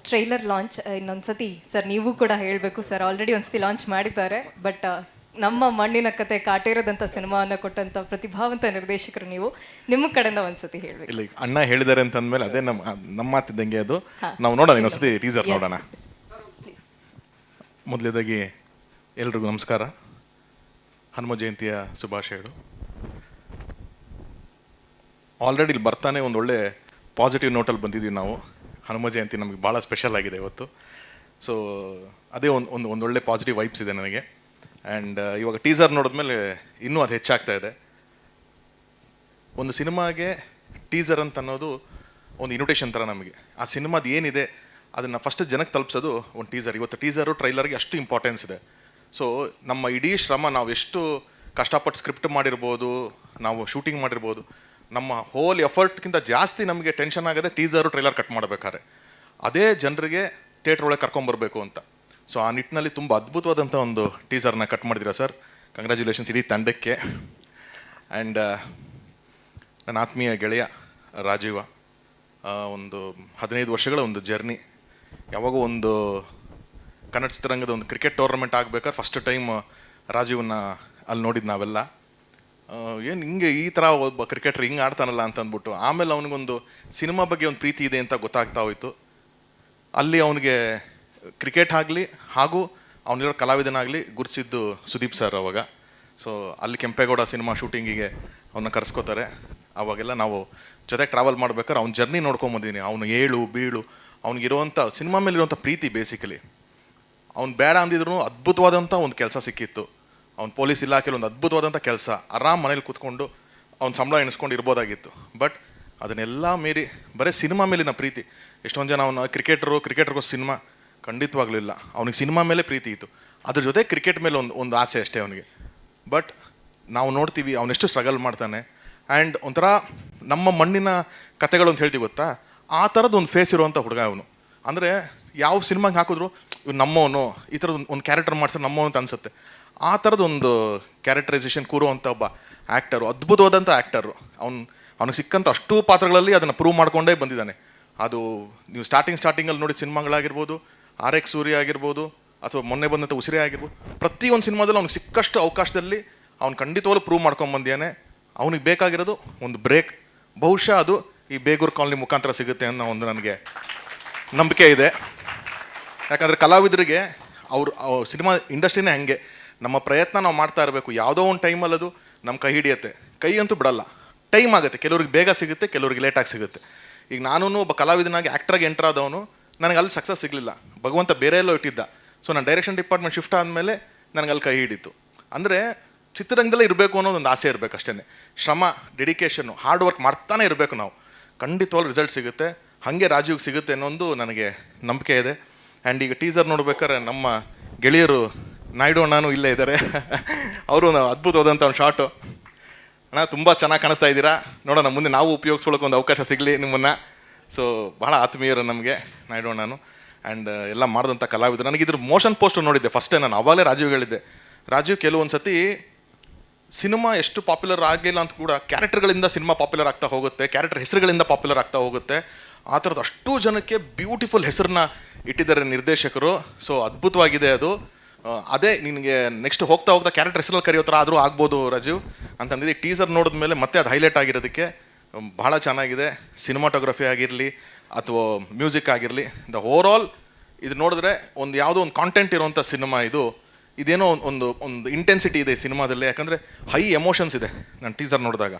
ಟ್ರೈಲರ್ ಲಾಂಚ್ ಇನ್ನೊಂದ್ಸತಿ ಸರ್ ನೀವು ಕೂಡ ಹೇಳಬೇಕು ಸರ್. ಆಲ್ರೆಡಿ ಒಂದ್ಸತಿ ಲಾಂಚ್ ಮಾಡಿದ್ದಾರೆ, ಬಟ್ ನಮ್ಮ ಮಣ್ಣಿನ ಕತೆ ಕಾಟೇರದಂಥ ಸಿನಿಮಾವನ್ನು ಕೊಟ್ಟಂಥ ಪ್ರತಿಭಾವಂತ ನಿರ್ದೇಶಕರು ನೀವು. ನಿಮ್ಮ ಕಡೆಯಿಂದ ಒಂದ್ಸತಿ ಹೇಳ್ಬೇಕು. ಇಲ್ಲ, ಈಗ ಅಣ್ಣ ಹೇಳಿದ್ದಾರೆ ಅಂತ ಅಂದಮೇಲೆ ಅದೇ ನಮ್ಮ ಮಾತಿದ್ದಂಗೆ ಅದು. ನಾವು ನೋಡೋಣ, ಇನ್ನೊಂದ್ಸತಿ ಟೀಸರ್ ನೋಡೋಣ. ಮೊದಲೇದಾಗಿ ಎಲ್ರಿಗೂ ನಮಸ್ಕಾರ, ಹನುಮ ಜಯಂತಿಯ ಶುಭಾಶಯಗಳು. ಆಲ್ರೆಡಿ ಇಲ್ಲಿ ಬರ್ತಾನೆ ಒಂದು ಒಳ್ಳೆ ಪಾಸಿಟಿವ್ ನೋಟಲ್ಲಿ ಬಂದಿದ್ದೀವಿ ನಾವು. ಹನುಮ ಜಯಂತಿ ನಮಗೆ ಭಾಳ ಸ್ಪೆಷಲ್ ಆಗಿದೆ ಇವತ್ತು. ಸೊ ಅದೇ ಒಂದು ಒಳ್ಳೆ ಪಾಸಿಟಿವ್ ವೈಬ್ಸ್ ಇದೆ ನನಗೆ. ಆ್ಯಂಡ್ ಇವಾಗ ಟೀಸರ್ ನೋಡಿದ್ಮೇಲೆ ಇನ್ನೂ ಅದು ಹೆಚ್ಚಾಗ್ತಾ ಇದೆ. ಒಂದು ಸಿನಿಮಾಗೆ ಟೀಸರ್ ಅಂತ ಅನ್ನೋದು ಒಂದು ಇನ್ವಿಟೇಷನ್ ಥರ ನಮಗೆ. ಆ ಸಿನಿಮಾದ ಏನಿದೆ ಅದನ್ನು ಫಸ್ಟ್ ಜನಕ್ಕೆ ತಲುಪಿಸೋದು ಒಂದು ಟೀಸರ್. ಇವತ್ತು ಟೀಸರು ಟ್ರೈಲರ್ಗೆ ಅಷ್ಟು ಇಂಪಾರ್ಟೆನ್ಸ್ ಇದೆ. ಸೊ ನಮ್ಮ ಇಡೀ ಶ್ರಮ, ನಾವು ಎಷ್ಟು ಕಷ್ಟಪಟ್ಟು ಸ್ಕ್ರಿಪ್ಟ್ ಮಾಡಿರ್ಬೋದು, ನಾವು ಶೂಟಿಂಗ್ ಮಾಡಿರ್ಬೋದು, ನಮ್ಮ ಹೋಲ್ ಎಫರ್ಟ್ಗಿಂತ ಜಾಸ್ತಿ ನಮಗೆ ಟೆನ್ಷನ್ ಆಗೋದೆ ಟೀಸರು ಟ್ರೈಲರ್ ಕಟ್ ಮಾಡಬೇಕಾದ್ರೆ. ಅದೇ ಜನರಿಗೆ ಥಿಯೇಟ್ರ್ ಒಳಗೆ ಕರ್ಕೊಂಬರ್ಬೇಕು ಅಂತ. ಸೊ ಆ ನಿಟ್ಟಿನಲ್ಲಿ ತುಂಬ ಅದ್ಭುತವಾದಂಥ ಒಂದು ಟೀಸರ್ನ ಕಟ್ ಮಾಡಿದ್ದೀರಾ ಸರ್. ಕಂಗ್ರ್ಯಾಚುಲೇಷನ್ಸ್ ಇಡೀ ತಂಡಕ್ಕೆ. ಆ್ಯಂಡ್ ನನ್ನ ಆತ್ಮೀಯ ಗೆಳೆಯ ರಾಜೀವ, ಒಂದು 15 ವರ್ಷಗಳ ಒಂದು ಜರ್ನಿ. ಯಾವಾಗೂ ಒಂದು ಕನ್ನಡ ಚಿತ್ರರಂಗದ ಒಂದು ಕ್ರಿಕೆಟ್ ಟೂರ್ನಮೆಂಟ್ ಆಗ್ಬೇಕಾದ್ರೆ ಫಸ್ಟ್ ಟೈಮ್ ರಾಜೀವನ್ನ ಅಲ್ಲಿ ನೋಡಿದ್ದು ನಾವೆಲ್ಲ. ಏನು ಹಿಂಗೆ ಈ ಥರ ಒಬ್ಬ ಕ್ರಿಕೆಟ್ರ್ ಹಿಂಗೆ ಆಡ್ತಾನಲ್ಲ ಅಂತ ಅಂದ್ಬಿಟ್ಟು ಆಮೇಲೆ ಅವನಿಗೊಂದು ಸಿನಿಮಾ ಬಗ್ಗೆ ಒಂದು ಪ್ರೀತಿ ಇದೆ ಅಂತ ಗೊತ್ತಾಗ್ತಾ ಹೋಯಿತು. ಅಲ್ಲಿ ಅವನಿಗೆ ಕ್ರಿಕೆಟ್ ಆಗಲಿ ಹಾಗೂ ಅವನಿರೋ ಕಲಾವಿದನಾಗಲಿ ಗುರುತಿಸಿದ್ದು ಸುದೀಪ್ ಸರ್ ಅವಾಗ. ಸೊ ಅಲ್ಲಿ ಕೆಂಪೇಗೌಡ ಸಿನಿಮಾ ಶೂಟಿಂಗಿಗೆ ಅವನ್ನ ಕರೆಸ್ಕೋತಾರೆ. ಅವಾಗೆಲ್ಲ ನಾವು ಜೊತೆ ಟ್ರಾವೆಲ್ ಮಾಡ್ಬೇಕಾದ್ರೆ ಅವ್ನ ಜರ್ನಿ ನೋಡ್ಕೊಂಬಂದಿದ್ದೀನಿ. ಅವನು ಏಳು ಬೀಳು, ಅವ್ನಿಗಿರುವಂಥ ಸಿನಿಮಾ ಮೇಲಿರುವಂಥ ಪ್ರೀತಿ. ಬೇಸಿಕಲಿ ಅವ್ನು ಬೇಡ ಅಂದಿದ್ರು ಅದ್ಭುತವಾದಂಥ ಒಂದು ಕೆಲಸ ಸಿಕ್ಕಿತ್ತು. ಅವ್ನು ಪೊಲೀಸ್ ಇಲಾಖೆಯಲ್ಲಿ ಒಂದು ಅದ್ಭುತವಾದಂಥ ಕೆಲಸ, ಆರಾಮ್ ಮನೇಲಿ ಕೂತ್ಕೊಂಡು ಅವ್ನು ಸಂಬಳ ಎಣಿಸ್ಕೊಂಡು ಇರ್ಬೋದಾಗಿತ್ತು. ಬಟ್ ಅದನ್ನೆಲ್ಲ ಮೀರಿ ಬರೀ ಸಿನಿಮಾ ಮೇಲಿನ ಪ್ರೀತಿ. ಎಷ್ಟೊಂದು ಜನ ಅವನು ಕ್ರಿಕೆಟ್ರಿಗೂ ಸಿನಿಮಾ ಖಂಡಿತವಾಗ್ಲೂ ಇಲ್ಲ, ಅವನಿಗೆ ಸಿನಿಮಾ ಮೇಲೆ ಪ್ರೀತಿ ಇತ್ತು. ಅದ್ರ ಜೊತೆ ಕ್ರಿಕೆಟ್ ಮೇಲೆ ಒಂದು ಆಸೆ ಅಷ್ಟೇ ಅವನಿಗೆ. ಬಟ್ ನಾವು ನೋಡ್ತೀವಿ ಅವನೆಷ್ಟು ಸ್ಟ್ರಗಲ್ ಮಾಡ್ತಾನೆ. ಆ್ಯಂಡ್ ಒಂಥರ ನಮ್ಮ ಮಣ್ಣಿನ ಕತೆಗಳು ಅಂತ ಹೇಳ್ತೀವಿ ಗೊತ್ತಾ, ಆ ಥರದ್ದು ಒಂದು ಫೇಸ್ ಇರುವಂಥ ಹುಡುಗ ಅವನು. ಅಂದರೆ ಯಾವ ಸಿನಿಮಾಗೆ ಹಾಕಿದ್ರು ಇವ್ನು ನಮ್ಮವನು, ಈ ಥರದ್ದು ಒಂದು ಕ್ಯಾರೆಕ್ಟರ್ ಮಾಡಿಸಿದ್ರೆ ನಮ್ಮವನು ಅಂತ ಅನಿಸುತ್ತೆ. ಆ ಥರದ್ದೊಂದು ಕ್ಯಾರೆಕ್ಟರೈಸೇಷನ್ ಕೂರುವಂಥ ಒಬ್ಬ ಆ್ಯಕ್ಟರು, ಅದ್ಭುತವಾದಂಥ ಆ್ಯಕ್ಟರು. ಅವ್ನಿಗೆ ಸಿಕ್ಕಂಥ ಅಷ್ಟೂ ಪಾತ್ರಗಳಲ್ಲಿ ಅದನ್ನು ಪ್ರೂವ್ ಮಾಡ್ಕೊಂಡೇ ಬಂದಿದ್ದಾನೆ. ಅದು ನೀವು ಸ್ಟಾರ್ಟಿಂಗಲ್ಲಿ ನೋಡಿ ಸಿನಿಮಾಗಳಾಗಿರ್ಬೋದು, RX ಸೂರ್ಯ ಆಗಿರ್ಬೋದು, ಅಥವಾ ಮೊನ್ನೆ ಬಂದಂಥ ಉಸಿರೇ ಆಗಿರ್ಬೋದು, ಪ್ರತಿಯೊಂದು ಸಿನಿಮಾದಲ್ಲೂ ಅವ್ನಿಗೆ ಸಿಕ್ಕಷ್ಟು ಅವಕಾಶದಲ್ಲಿ ಅವ್ನು ಖಂಡಿತವಾಗ್ಲೂ ಪ್ರೂವ್ ಮಾಡ್ಕೊಂಬಂದಿದ್ದಾನೆ. ಅವನಿಗೆ ಬೇಕಾಗಿರೋದು ಒಂದು ಬ್ರೇಕ್. ಬಹುಶಃ ಅದು ಈ ಬೇಗೂರು ಕಾಲನಿ ಮುಖಾಂತರ ಸಿಗುತ್ತೆ ಅನ್ನೋ ಒಂದು ನನಗೆ ನಂಬಿಕೆ ಇದೆ. ಯಾಕಂದರೆ ಕಲಾವಿದರಿಗೆ ಅವರು ಸಿನಿಮಾ ಇಂಡಸ್ಟ್ರಿನೇ ಹಾಗೆ, ನಮ್ಮ ಪ್ರಯತ್ನ ನಾವು ಮಾಡ್ತಾ ಇರಬೇಕು. ಯಾವುದೋ ಒಂದು ಟೈಮಲ್ಲಿ ಅದು ನಮ್ಮ ಕೈ ಹಿಡಿಯುತ್ತೆ. ಕೈ ಅಂತೂ ಬಿಡಲ್ಲ, ಟೈಮ್ ಆಗುತ್ತೆ. ಕೆಲವ್ರಿಗೆ ಬೇಗ ಸಿಗುತ್ತೆ, ಕೆಲವ್ರಿಗೆ ಲೇಟಾಗಿ ಸಿಗುತ್ತೆ. ಈಗ ನಾನು ಒಬ್ಬ ಕಲಾವಿದನಾಗಿ ಆ್ಯಕ್ಟ್ರಾಗಿ ಎಂಟರ್ ಆದವನು, ನನಗೆ ಅಲ್ಲಿ ಸಕ್ಸಸ್ ಸಿಗಲಿಲ್ಲ, ಭಗವಂತ ಬೇರೆ ಎಲ್ಲೋ ಇಟ್ಟಿದ್ದ. ಸೊ ನಾನು ಡೈರೆಕ್ಷನ್ ಡಿಪಾರ್ಟ್ಮೆಂಟ್ ಶಿಫ್ಟ್ ಆದಮೇಲೆ ನನಗೆ ಅಲ್ಲಿ ಕೈ ಹಿಡಿತು. ಅಂದರೆ ಚಿತ್ರರಂಗದಲ್ಲೇ ಇರಬೇಕು ಅನ್ನೋದೊಂದು ಆಸೆ ಇರಬೇಕು ಅಷ್ಟೇ. ಶ್ರಮ, ಡೆಡಿಕೇಶನ್ನು, ಹಾರ್ಡ್ ವರ್ಕ್ ಮಾಡ್ತಾನೆ ಇರಬೇಕು ನಾವು. ಖಂಡಿತವಾಗ್ಲೂ ರಿಸಲ್ಟ್ ಸಿಗುತ್ತೆ. ಹಾಗೆ ರಾಜೀವ್ಗೆ ಸಿಗುತ್ತೆ ಅನ್ನೋದು ನನಗೆ ನಂಬಿಕೆ ಇದೆ. ಆ್ಯಂಡ್ ಈಗ ಟೀಸರ್ ನೋಡ್ಬೇಕಾದ್ರೆ ನಮ್ಮ ಗೆಳೆಯರು ನಾಯ್ಡು ಅಣ್ಣನೂ ಇಲ್ಲೇ ಇದ್ದಾರೆ. ಅವರು ಅದ್ಭುತವಾದಂಥ ಒಂದು ಶಾರ್ಟು. ಅಣ್ಣ ತುಂಬ ಚೆನ್ನಾಗಿ ಕಾಣಿಸ್ತಾ ಇದ್ದೀರಾ, ನೋಡೋಣ ಮುಂದೆ ನಾವು ಉಪಯೋಗಿಸ್ಕೊಳ್ಳೋಕೆ ಒಂದು ಅವಕಾಶ ಸಿಗಲಿ ನಿಮ್ಮನ್ನು. ಸೊ ಭಾಳ ಆತ್ಮೀಯರು ನಮಗೆ ನಾಯ್ಡು ಅಣ್ಣನು. ಆ್ಯಂಡ್ ಎಲ್ಲ ಮಾಡಿದಂಥ ಕಲಾವಿದರು. ನನಗಿದ್ರ ಮೋಷನ್ ಪೋಸ್ಟರ್ ನೋಡಿದ್ದೆ ಫಸ್ಟೇ ನಾನು. ಅವಾಗಲೇ ರಾಜೀವ್ ಹೇಳಿದ್ದೆ, ರಾಜೀವ್ ಕೆಲವೊಂದು ಸತಿ ಸಿನಿಮಾ ಎಷ್ಟು ಪಾಪ್ಯುಲರ್ ಆಗಿಲ್ಲ ಅಂತ ಕೂಡ ಕ್ಯಾರೆಕ್ಟರ್ಗಳಿಂದ ಸಿನಿಮಾ ಪಾಪ್ಯುಲರ್ ಆಗ್ತಾ ಹೋಗುತ್ತೆ, ಕ್ಯಾರೆಕ್ಟರ್ ಹೆಸರುಗಳಿಂದ ಪಾಪ್ಯುಲರ್ ಆಗ್ತಾ ಹೋಗುತ್ತೆ. ಆ ಥರದ್ದು ಅಷ್ಟು ಜನಕ್ಕೆ ಬ್ಯೂಟಿಫುಲ್ ಹೆಸರನ್ನ ಇಟ್ಟಿದ್ದಾರೆ ನಿರ್ದೇಶಕರು. ಸೊ ಅದ್ಭುತವಾಗಿದೆ ಅದು. ಅದೇ ನಿನಗೆ ನೆಕ್ಸ್ಟ್ ಹೋಗ್ತಾ ಕ್ಯಾರೆಕ್ಟರ್ ಹೆಸರಲ್ಲಿ ಕರೆಯೋ ಥರ ಆದರೂ ಆಗ್ಬೋದು ರಾಜೀವ್ ಅಂತಂದಿದ್ದು. ಟೀಸರ್ ನೋಡಿದ್ಮೇಲೆ ಮತ್ತೆ ಅದು ಹೈಲೈಟ್ ಆಗಿರೋದಕ್ಕೆ ಭಾಳ ಚೆನ್ನಾಗಿದೆ. ಸಿನಿಮಾಟೋಗ್ರಫಿ ಆಗಿರಲಿ ಅಥವಾ ಮ್ಯೂಸಿಕ್ ಆಗಿರಲಿ, ದ ಓವರ್ ಆಲ್ ಇದು ನೋಡಿದ್ರೆ ಒಂದು ಯಾವುದೋ ಒಂದು ಕಾಂಟೆಂಟ್ ಇರುವಂಥ ಸಿನಿಮಾ ಇದು. ಇದೇನೋ ಒಂದು ಇಂಟೆನ್ಸಿಟಿ ಇದೆ ಈ ಸಿನಿಮಾದಲ್ಲಿ. ಯಾಕಂದರೆ ಹೈ ಎಮೋಷನ್ಸ್ ಇದೆ ನಾನು ಟೀಸರ್ ನೋಡಿದಾಗ.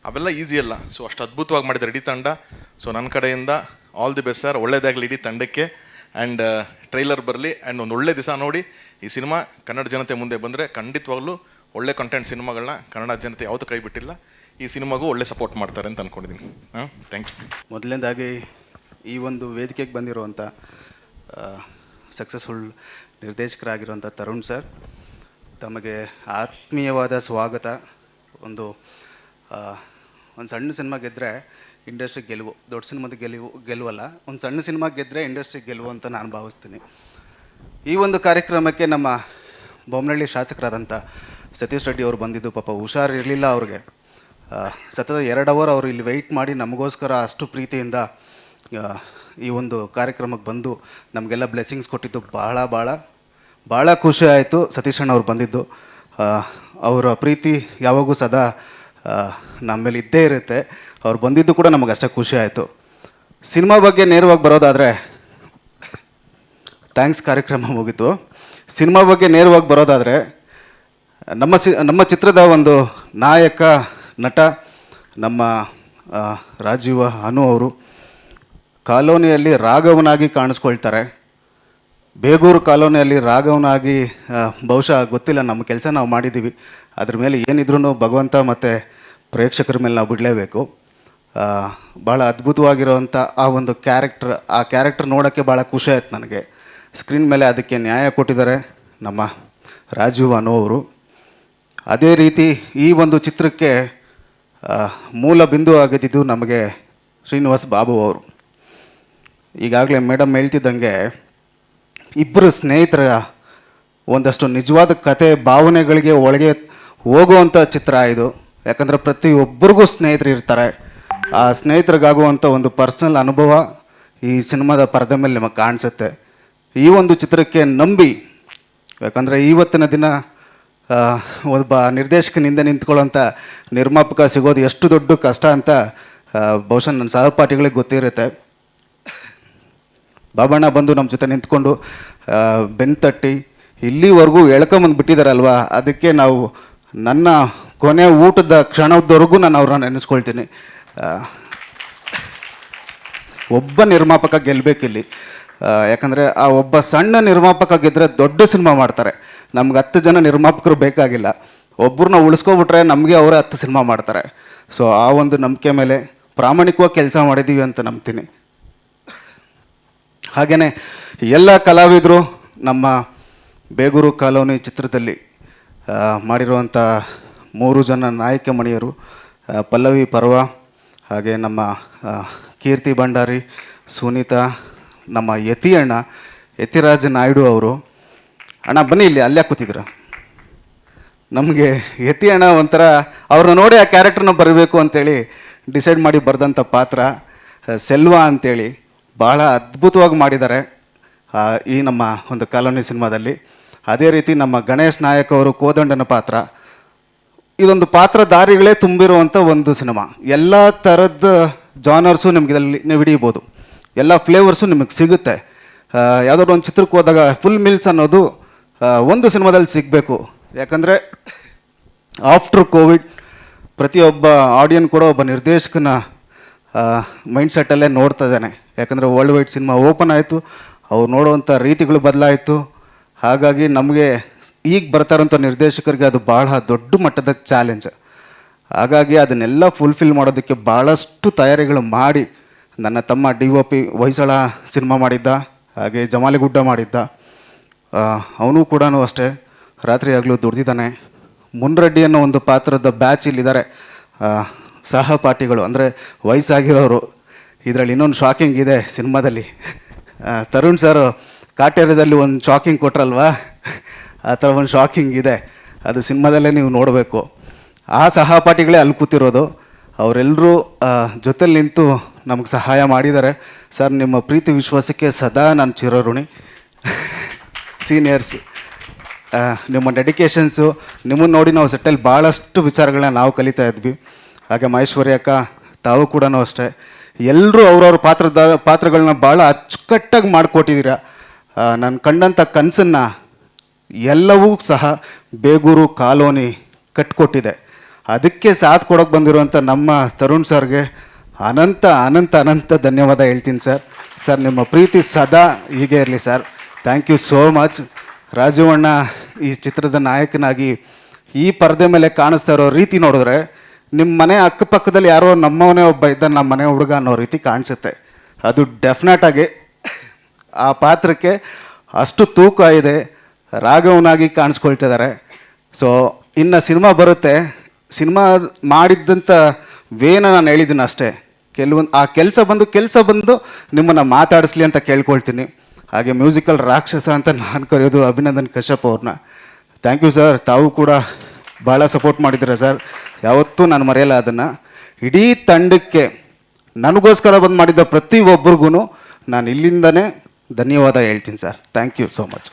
ಅವೆಲ್ಲ ಈಸಿ ಅಲ್ಲ. ಸೊ ಅಷ್ಟು ಅದ್ಭುತವಾಗಿ ಮಾಡಿದ್ದಾರೆ ಇಡೀ ತಂಡ. ಸೊ ನನ್ನ ಕಡೆಯಿಂದ ಆಲ್ ದಿ ಬೆಸ್ಟ್ ಸರ್. ಒಳ್ಳೆಯದಾಗಲಿ ಇಡೀ ತಂಡಕ್ಕೆ. ಆ್ಯಂಡ್ ಟ್ರೈಲರ್ ಬರಲಿ. ಆ್ಯಂಡ್ ಒಂದು ಒಳ್ಳೆ ದಿವಸ ನೋಡಿ ಈ ಸಿನಿಮಾ ಕನ್ನಡ ಜನತೆ ಮುಂದೆ ಬಂದರೆ ಖಂಡಿತವಾಗ್ಲೂ ಒಳ್ಳೆ ಕಂಟೆಂಟ್ ಸಿನಿಮಾಗಳನ್ನ ಕನ್ನಡ ಜನತೆ ಯಾವುದು ಕೈ ಬಿಟ್ಟಿಲ್ಲ. ಈ ಸಿನಿಮಾಗೂ ಒಳ್ಳೆ ಸಪೋರ್ಟ್ ಮಾಡ್ತಾರೆ ಅಂತ ಅಂದ್ಕೊಂಡಿದ್ದೀನಿ. Thank you. ಮೊದಲನೇದಾಗಿ ಈ ಒಂದು ವೇದಿಕೆಗೆ ಬಂದಿರುವಂಥ ಸಕ್ಸಸ್ಫುಲ್ ನಿರ್ದೇಶಕರಾಗಿರುವಂಥ ತರುಣ್ ಸರ್, ತಮಗೆ ಆತ್ಮೀಯವಾದ ಸ್ವಾಗತ. ಒಂದು ಸಣ್ಣ ಸಿನಿಮಾ ಗೆದ್ದರೆ ಇಂಡಸ್ಟ್ರಿ ಗೆಲುವು, ದೊಡ್ಡ ಸಿನಿಮಾದ ಗೆಲುವಲ್ಲ, ಒಂದು ಸಣ್ಣ ಸಿನಿಮಾ ಗೆದ್ದರೆ ಇಂಡಸ್ಟ್ರಿ ಗೆಲುವು ಅಂತ ನಾನು ಭಾವಿಸ್ತೀನಿ. ಈ ಒಂದು ಕಾರ್ಯಕ್ರಮಕ್ಕೆ ನಮ್ಮ ಬೊಮ್ಮನಹಳ್ಳಿ ಶಾಸಕರಾದಂಥ ಸತೀಶ್ ರೆಡ್ಡಿ ಅವರು ಬಂದಿದ್ದು. ಪಾಪ ಹುಷಾರಿರಲಿಲ್ಲ ಅವ್ರಿಗೆ. ಸತತ 2 ಅವರ್ ಅವರು ಇಲ್ಲಿ ವೆಯ್ಟ್ ಮಾಡಿ ನಮಗೋಸ್ಕರ ಅಷ್ಟು ಪ್ರೀತಿಯಿಂದ ಈ ಒಂದು ಕಾರ್ಯಕ್ರಮಕ್ಕೆ ಬಂದು ನಮಗೆಲ್ಲ ಬ್ಲೆಸ್ಸಿಂಗ್ಸ್ ಕೊಟ್ಟಿದ್ದು ಭಾಳ ಖುಷಿ ಆಯಿತು. ಸತೀಶ್ ಅಣ್ಣ ಅವ್ರು ಬಂದಿದ್ದು ಅವರ ಪ್ರೀತಿ ಯಾವಾಗೂ ಸದಾ ನಮ್ಮ ಮೇಲೆ ಇದ್ದೇ ಇರುತ್ತೆ. ಅವ್ರು ಬಂದಿದ್ದು ಕೂಡ ನಮಗೆ ಅಷ್ಟೇ ಖುಷಿ ಆಯಿತು. ಸಿನಿಮಾ ಬಗ್ಗೆ ನೇರವಾಗಿ ಬರೋದಾದರೆ, ಥ್ಯಾಂಕ್ಸ್, ಕಾರ್ಯಕ್ರಮ ಮುಗೀತು. ಸಿನಿಮಾ ಬಗ್ಗೆ ನೇರವಾಗಿ ಬರೋದಾದರೆ, ನಮ್ಮ ಚಿತ್ರದ ಒಂದು ನಾಯಕ ನಟ ನಮ್ಮ ರಾಜೀವ ಅನು ಅವರು ಕಾಲೋನಿಯಲ್ಲಿ ರಾಘವನಾಗಿ ಕಾಣಿಸ್ಕೊಳ್ತಾರೆ. ಬೇಗೂರು ಕಾಲೋನಿಯಲ್ಲಿ ರಾಘವನಾಗಿ ಬಹುಶಃ ಗೊತ್ತಿಲ್ಲ, ನಮ್ಮ ಕೆಲಸ ನಾವು ಮಾಡಿದ್ದೀವಿ. ಅದ್ರ ಮೇಲೆ ಏನಿದ್ರೂ ಭಗವಂತ ಮತ್ತು ಪ್ರೇಕ್ಷಕರ ಮೇಲೆ ನಾವು ಬಿಡಲೇಬೇಕು. ಭಾಳ ಅದ್ಭುತವಾಗಿರೋವಂಥ ಆ ಒಂದು ಕ್ಯಾರೆಕ್ಟರ್ ನೋಡೋಕ್ಕೆ ಭಾಳ ಖುಷಿ ಆಯ್ತು ನನಗೆ. ಸ್ಕ್ರೀನ್ ಮೇಲೆ ಅದಕ್ಕೆ ನ್ಯಾಯ ಕೊಟ್ಟಿದ್ದಾರೆ ನಮ್ಮ ರಾಜೀವ್ ಅನು ಅವರು. ಅದೇ ರೀತಿ ಈ ಒಂದು ಚಿತ್ರಕ್ಕೆ ಮೂಲ ಬಿಂದು ಆಗಿದ್ದು ನಮಗೆ ಶ್ರೀನಿವಾಸ್ ಬಾಬು ಅವರು. ಈಗಾಗಲೇ ಮೇಡಮ್ ಹೇಳ್ತಿದ್ದಂಗೆ ಇಬ್ಬರು ಸ್ನೇಹಿತರ ಒಂದಷ್ಟು ನಿಜವಾದ ಕತೆ ಭಾವನೆಗಳಿಗೆ ಒಳಗೆ ಹೋಗುವಂಥ ಚಿತ್ರ ಇದು. ಯಾಕಂದರೆ ಪ್ರತಿಯೊಬ್ಬರಿಗೂ ಸ್ನೇಹಿತರು ಇರ್ತಾರೆ. ಆ ಸ್ನೇಹಿತರಿಗಾಗುವಂಥ ಒಂದು ಪರ್ಸ್ನಲ್ ಅನುಭವ ಈ ಸಿನಿಮಾದ ಪರದೆ ಮೇಲೆ ನಿಮಗೆ ಕಾಣಿಸುತ್ತೆ. ಈ ಒಂದು ಚಿತ್ರಕ್ಕೆ ನಂಬಿ, ಯಾಕಂದರೆ ಇವತ್ತಿನ ದಿನ ಒಬ್ಬ ನಿರ್ದೇಶಕನಿಂದ ನಿಂತ್ಕೊಳ್ಳೋಂಥ ನಿರ್ಮಾಪಕ ಸಿಗೋದು ಎಷ್ಟು ದೊಡ್ಡ ಕಷ್ಟ ಅಂತ ಬಹುಶಃ ನನ್ನ ಸಹಪಾಠಿಗಳಿಗೆ ಗೊತ್ತಿರುತ್ತೆ. ಬಾಬಣ್ಣ ಬಂದು ನಮ್ಮ ಜೊತೆ ನಿಂತ್ಕೊಂಡು ಬೆನ್ತಟ್ಟಿ ಇಲ್ಲಿವರೆಗೂ ಎಳ್ಕೊಂಬಂದು ಬಿಟ್ಟಿದ್ದಾರಲ್ವ, ಅದಕ್ಕೆ ನಾವು ನನ್ನ ಕೊನೆ ಊಟದ ಕ್ಷಣದವರೆಗೂ ನಾನು ಅವ್ರನ್ನ ನೆನೆಸ್ಕೊಳ್ತೀನಿ. ಒಬ್ಬ ನಿರ್ಮಾಪಕ ಗೆಲ್ಲಬೇಕಿಲ್ಲಿ. ಯಾಕಂದರೆ ಆ ಒಬ್ಬ ಸಣ್ಣ ನಿರ್ಮಾಪಕ ಗೆದ್ದರೆ ದೊಡ್ಡ ಸಿನಿಮಾ ಮಾಡ್ತಾರೆ. ನಮ್ಗೆ 10 ಜನ ನಿರ್ಮಾಪಕರು ಬೇಕಾಗಿಲ್ಲ. ಒಬ್ಬರನ್ನ ಉಳಿಸ್ಕೊಬಿಟ್ರೆ ನಮಗೆ ಅವರೇ 10 ಸಿನಿಮಾ ಮಾಡ್ತಾರೆ. ಸೊ ಆ ಒಂದು ನಂಬಿಕೆ ಮೇಲೆ ಪ್ರಾಮಾಣಿಕವಾಗಿ ಕೆಲಸ ಮಾಡಿದ್ದೀವಿ ಅಂತ ನಂಬ್ತೀನಿ. ಹಾಗೆಯೇ ಎಲ್ಲ ಕಲಾವಿದರು ನಮ್ಮ ಬೇಗೂರು ಕಾಲೋನಿ ಚಿತ್ರದಲ್ಲಿ ಮಾಡಿರುವಂಥ 3 ಜನ ನಾಯಕ ಮಣಿಯರು, ಪಲ್ಲವಿ ಪರ್ವ, ಹಾಗೆ ನಮ್ಮ ಕೀರ್ತಿ ಭಂಡಾರಿ, ಸುನೀತಾ, ನಮ್ಮ ಯತಿರಾಜ ನಾಯ್ಡು ಅವರು. ಅಣ್ಣ ಬನ್ನಿ ಇಲ್ಲಿ, ಅಲ್ಲೇ ಕೂತಿದ್ರ. ನಮಗೆ ಯತಿ ಅಣ್ಣ ಒಂಥರ ಅವ್ರನ್ನ ನೋಡಿ ಆ ಕ್ಯಾರೆಕ್ಟರ್ನ ಬರಬೇಕು ಅಂತೇಳಿ ಡಿಸೈಡ್ ಮಾಡಿ ಬರೆದಂಥ ಪಾತ್ರ ಸೆಲ್ವಾ ಅಂತೇಳಿ ಭಾಳ ಅದ್ಭುತವಾಗಿ ಮಾಡಿದ್ದಾರೆ ಈ ನಮ್ಮ ಒಂದು ಕಾಲೋನಿ ಸಿನಿಮಾದಲ್ಲಿ. ಅದೇ ರೀತಿ ನಮ್ಮ ಗಣೇಶ್ ನಾಯಕ್ ಅವರು ಕೋದಂಡನ ಪಾತ್ರ. ಇದೊಂದು ಪಾತ್ರಧಾರಿಗಳೇ ತುಂಬಿರುವಂಥ ಒಂದು ಸಿನಿಮಾ. ಎಲ್ಲ ಥರದ ಜಾನರ್ಸು ನಿಮ್ಗೆ ಇದರಲ್ಲಿ ನೀವು ಹಿಡಿಬೋದು, ಎಲ್ಲ ಫ್ಲೇವರ್ಸು ನಿಮಗೆ ಸಿಗುತ್ತೆ. ಯಾವುದಾದ್ರು ಒಂದು ಚಿತ್ರಕ್ಕೆ ಹೋದಾಗ ಫುಲ್ ಮೀಲ್ಸ್ ಅನ್ನೋದು ಒಂದು ಸಿನಿಮಾದಲ್ಲಿ ಸಿಗಬೇಕು. ಯಾಕಂದರೆ ಆಫ್ಟರ್ ಕೋವಿಡ್ ಪ್ರತಿಯೊಬ್ಬ ಆಡಿಯನ್ ಕೂಡ ಒಬ್ಬ ನಿರ್ದೇಶಕನ ಮೈಂಡ್ಸೆಟ್ಟಲ್ಲೇ ನೋಡ್ತಾ ಇದ್ದಾನೆ. ಯಾಕಂದರೆ ವರ್ಲ್ಡ್ ವೈಡ್ ಸಿನಿಮಾ ಓಪನ್ ಆಯಿತು, ಅವ್ರು ನೋಡುವಂಥ ರೀತಿಗಳು ಬದಲಾಯಿತು. ಹಾಗಾಗಿ ನಮಗೆ ಈಗ ಬರ್ತಾ ಇರೋಂಥ ನಿರ್ದೇಶಕರಿಗೆ ಅದು ಭಾಳ ದೊಡ್ಡ ಮಟ್ಟದ ಚಾಲೆಂಜ್. ಹಾಗಾಗಿ ಅದನ್ನೆಲ್ಲ ಫುಲ್ಫಿಲ್ ಮಾಡೋದಕ್ಕೆ ಭಾಳಷ್ಟು ತಯಾರಿಗಳು ಮಾಡಿ ನನ್ನ ತಮ್ಮ DOP ಹೊಯ್ಸಳ ಸಿನಿಮಾ ಮಾಡಿದ್ದ, ಹಾಗೆ ಜಮಾಲಿಗುಡ್ಡ ಮಾಡಿದ್ದ. ಅವನು ಕೂಡ ಅಷ್ಟೇ ರಾತ್ರಿ ಆಗಲೂ ದುಡ್ದಿದ್ದಾನೆ. ಮುನ್ರೆಡ್ಡಿ ಅನ್ನೋ ಒಂದು ಪಾತ್ರದ ಬ್ಯಾಚ್ ಇಲ್ಲಿದ್ದಾರೆ ಸಹಪಾಠಿಗಳು, ಅಂದರೆ ವಯಸ್ಸಾಗಿರೋರು. ಇದರಲ್ಲಿ ಇನ್ನೊಂದು ಶಾಕಿಂಗ್ ಇದೆ ಸಿನಿಮಾದಲ್ಲಿ. ತರುಣ್ ಸರ್ ಕಾಟೇರದಲ್ಲಿ ಒಂದು ಶಾಕಿಂಗ್ ಕೊಟ್ರಲ್ವಾ, ಆ ಥರ ಒಂದು ಶಾಕಿಂಗ್ ಇದೆ. ಅದು ಸಿನಿಮಾದಲ್ಲೇ ನೀವು ನೋಡಬೇಕು. ಆ ಸಹಪಾಠಿಗಳೇ ಅಲ್ಲಿ ಕೂತಿರೋದು. ಅವರೆಲ್ಲರೂ ಜೊತೆಲಿ ನಿಂತು ನಮಗೆ ಸಹಾಯ ಮಾಡಿದ್ದಾರೆ. ಸರ್, ನಿಮ್ಮ ಪ್ರೀತಿ ವಿಶ್ವಾಸಕ್ಕೆ ಸದಾ ನಾನು ಚಿರಋಣಿ. ಸೀನಿಯರ್ಸು, ನಿಮ್ಮ ಡೆಡಿಕೇಶನ್ಸು, ನಿಮ್ಮನ್ನು ನೋಡಿ ನಾವು ಸೆಟ್ಟಲ್ಲಿ ಭಾಳಷ್ಟು ವಿಚಾರಗಳನ್ನ ನಾವು ಕಲಿತಾ ಇದ್ವಿ. ಹಾಗೆ ಮಹೇಶ್ವರಿ ಅಕ್ಕ, ತಾವು ಕೂಡ ಅಷ್ಟೇ. ಎಲ್ಲರೂ ಅವ್ರವ್ರ ಪಾತ್ರಗಳನ್ನ ಭಾಳ ಅಚ್ಚುಕಟ್ಟಾಗಿ ಮಾಡಿಕೊಟ್ಟಿದ್ದೀರ. ನಾನು ಕಂಡಂಥ ಕನಸನ್ನು ಎಲ್ಲವೂ ಸಹ ಬೇಗೂರು ಕಾಲೋನಿ ಕಟ್ಕೊಟ್ಟಿದೆ. ಅದಕ್ಕೆ ಸಾಥ್ ಕೊಡೋಕೆ ಬಂದಿರುವಂಥ ನಮ್ಮ ತರುಣ್ ಸರ್ಗೆ ಅನಂತ ಅನಂತ ಅನಂತ ಧನ್ಯವಾದ ಹೇಳ್ತೀನಿ ಸರ್. ಸರ್, ನಿಮ್ಮ ಪ್ರೀತಿ ಸದಾ ಹೀಗೆ ಇರಲಿ ಸರ್. Thank you so much. ರಾಜೀವಣ್ಣ ಈ ಚಿತ್ರದ ನಾಯಕನಾಗಿ ಈ ಪರದೆ ಮೇಲೆ ಕಾಣಿಸ್ತಾ ಇರೋ ರೀತಿ ನೋಡಿದ್ರೆ ನಿಮ್ಮ ಮನೆ ಅಕ್ಕಪಕ್ಕದಲ್ಲಿ ಯಾರೋ ನಮ್ಮವನೇ ಒಬ್ಬ ಇದ್ದ, ನಮ್ಮ ಮನೆ ಹುಡುಗ ಅನ್ನೋ ರೀತಿ ಕಾಣಿಸುತ್ತೆ. ಅದು ಡೆಫಿನೆಟಾಗಿ ಆ ಪಾತ್ರಕ್ಕೆ ಅಷ್ಟು ತೂಕ ಇದೆ. ರಾಘವನಾಗಿ ಕಾಣಿಸ್ಕೊಳ್ತಿದ್ದಾರೆ. ಸೊ ಇನ್ನು ಸಿನಿಮಾ ಬರುತ್ತೆ. ಸಿನಿಮಾ ಮಾಡಿದ್ದಂಥ ವೇನ ನಾನು ಹೇಳಿದ್ದೀನಿ ಅಷ್ಟೇ. ಆ ಕೆಲಸ ಬಂದು ನಿಮ್ಮನ್ನು ಮಾತಾಡಿಸ್ಲಿ ಅಂತ ಕೇಳ್ಕೊಳ್ತೀನಿ. ಹಾಗೆ ಮ್ಯೂಸಿಕಲ್ ರಾಕ್ಷಸ ಅಂತ ನಾನು ಕರೆಯೋದು ಅಭಿನಂದನ್ ಕಶ್ಯಪ್ ಅವ್ರನ್ನ. Thank you sir. ತಾವು ಕೂಡ ಭಾಳ ಸಪೋರ್ಟ್ ಮಾಡಿದ್ದೀರ ಸರ್. ಯಾವತ್ತೂ ನಾನು ಮರೆಯಲ್ಲ ಅದನ್ನು. ಇಡೀ ತಂಡಕ್ಕೆ ನನಗೋಸ್ಕರ ಬಂದು ಮಾಡಿದ್ದ ಪ್ರತಿಯೊಬ್ಬರಿಗೂ ನಾನು ಇಲ್ಲಿಂದನೇ ಧನ್ಯವಾದ ಹೇಳ್ತೀನಿ sir. Thank you so much.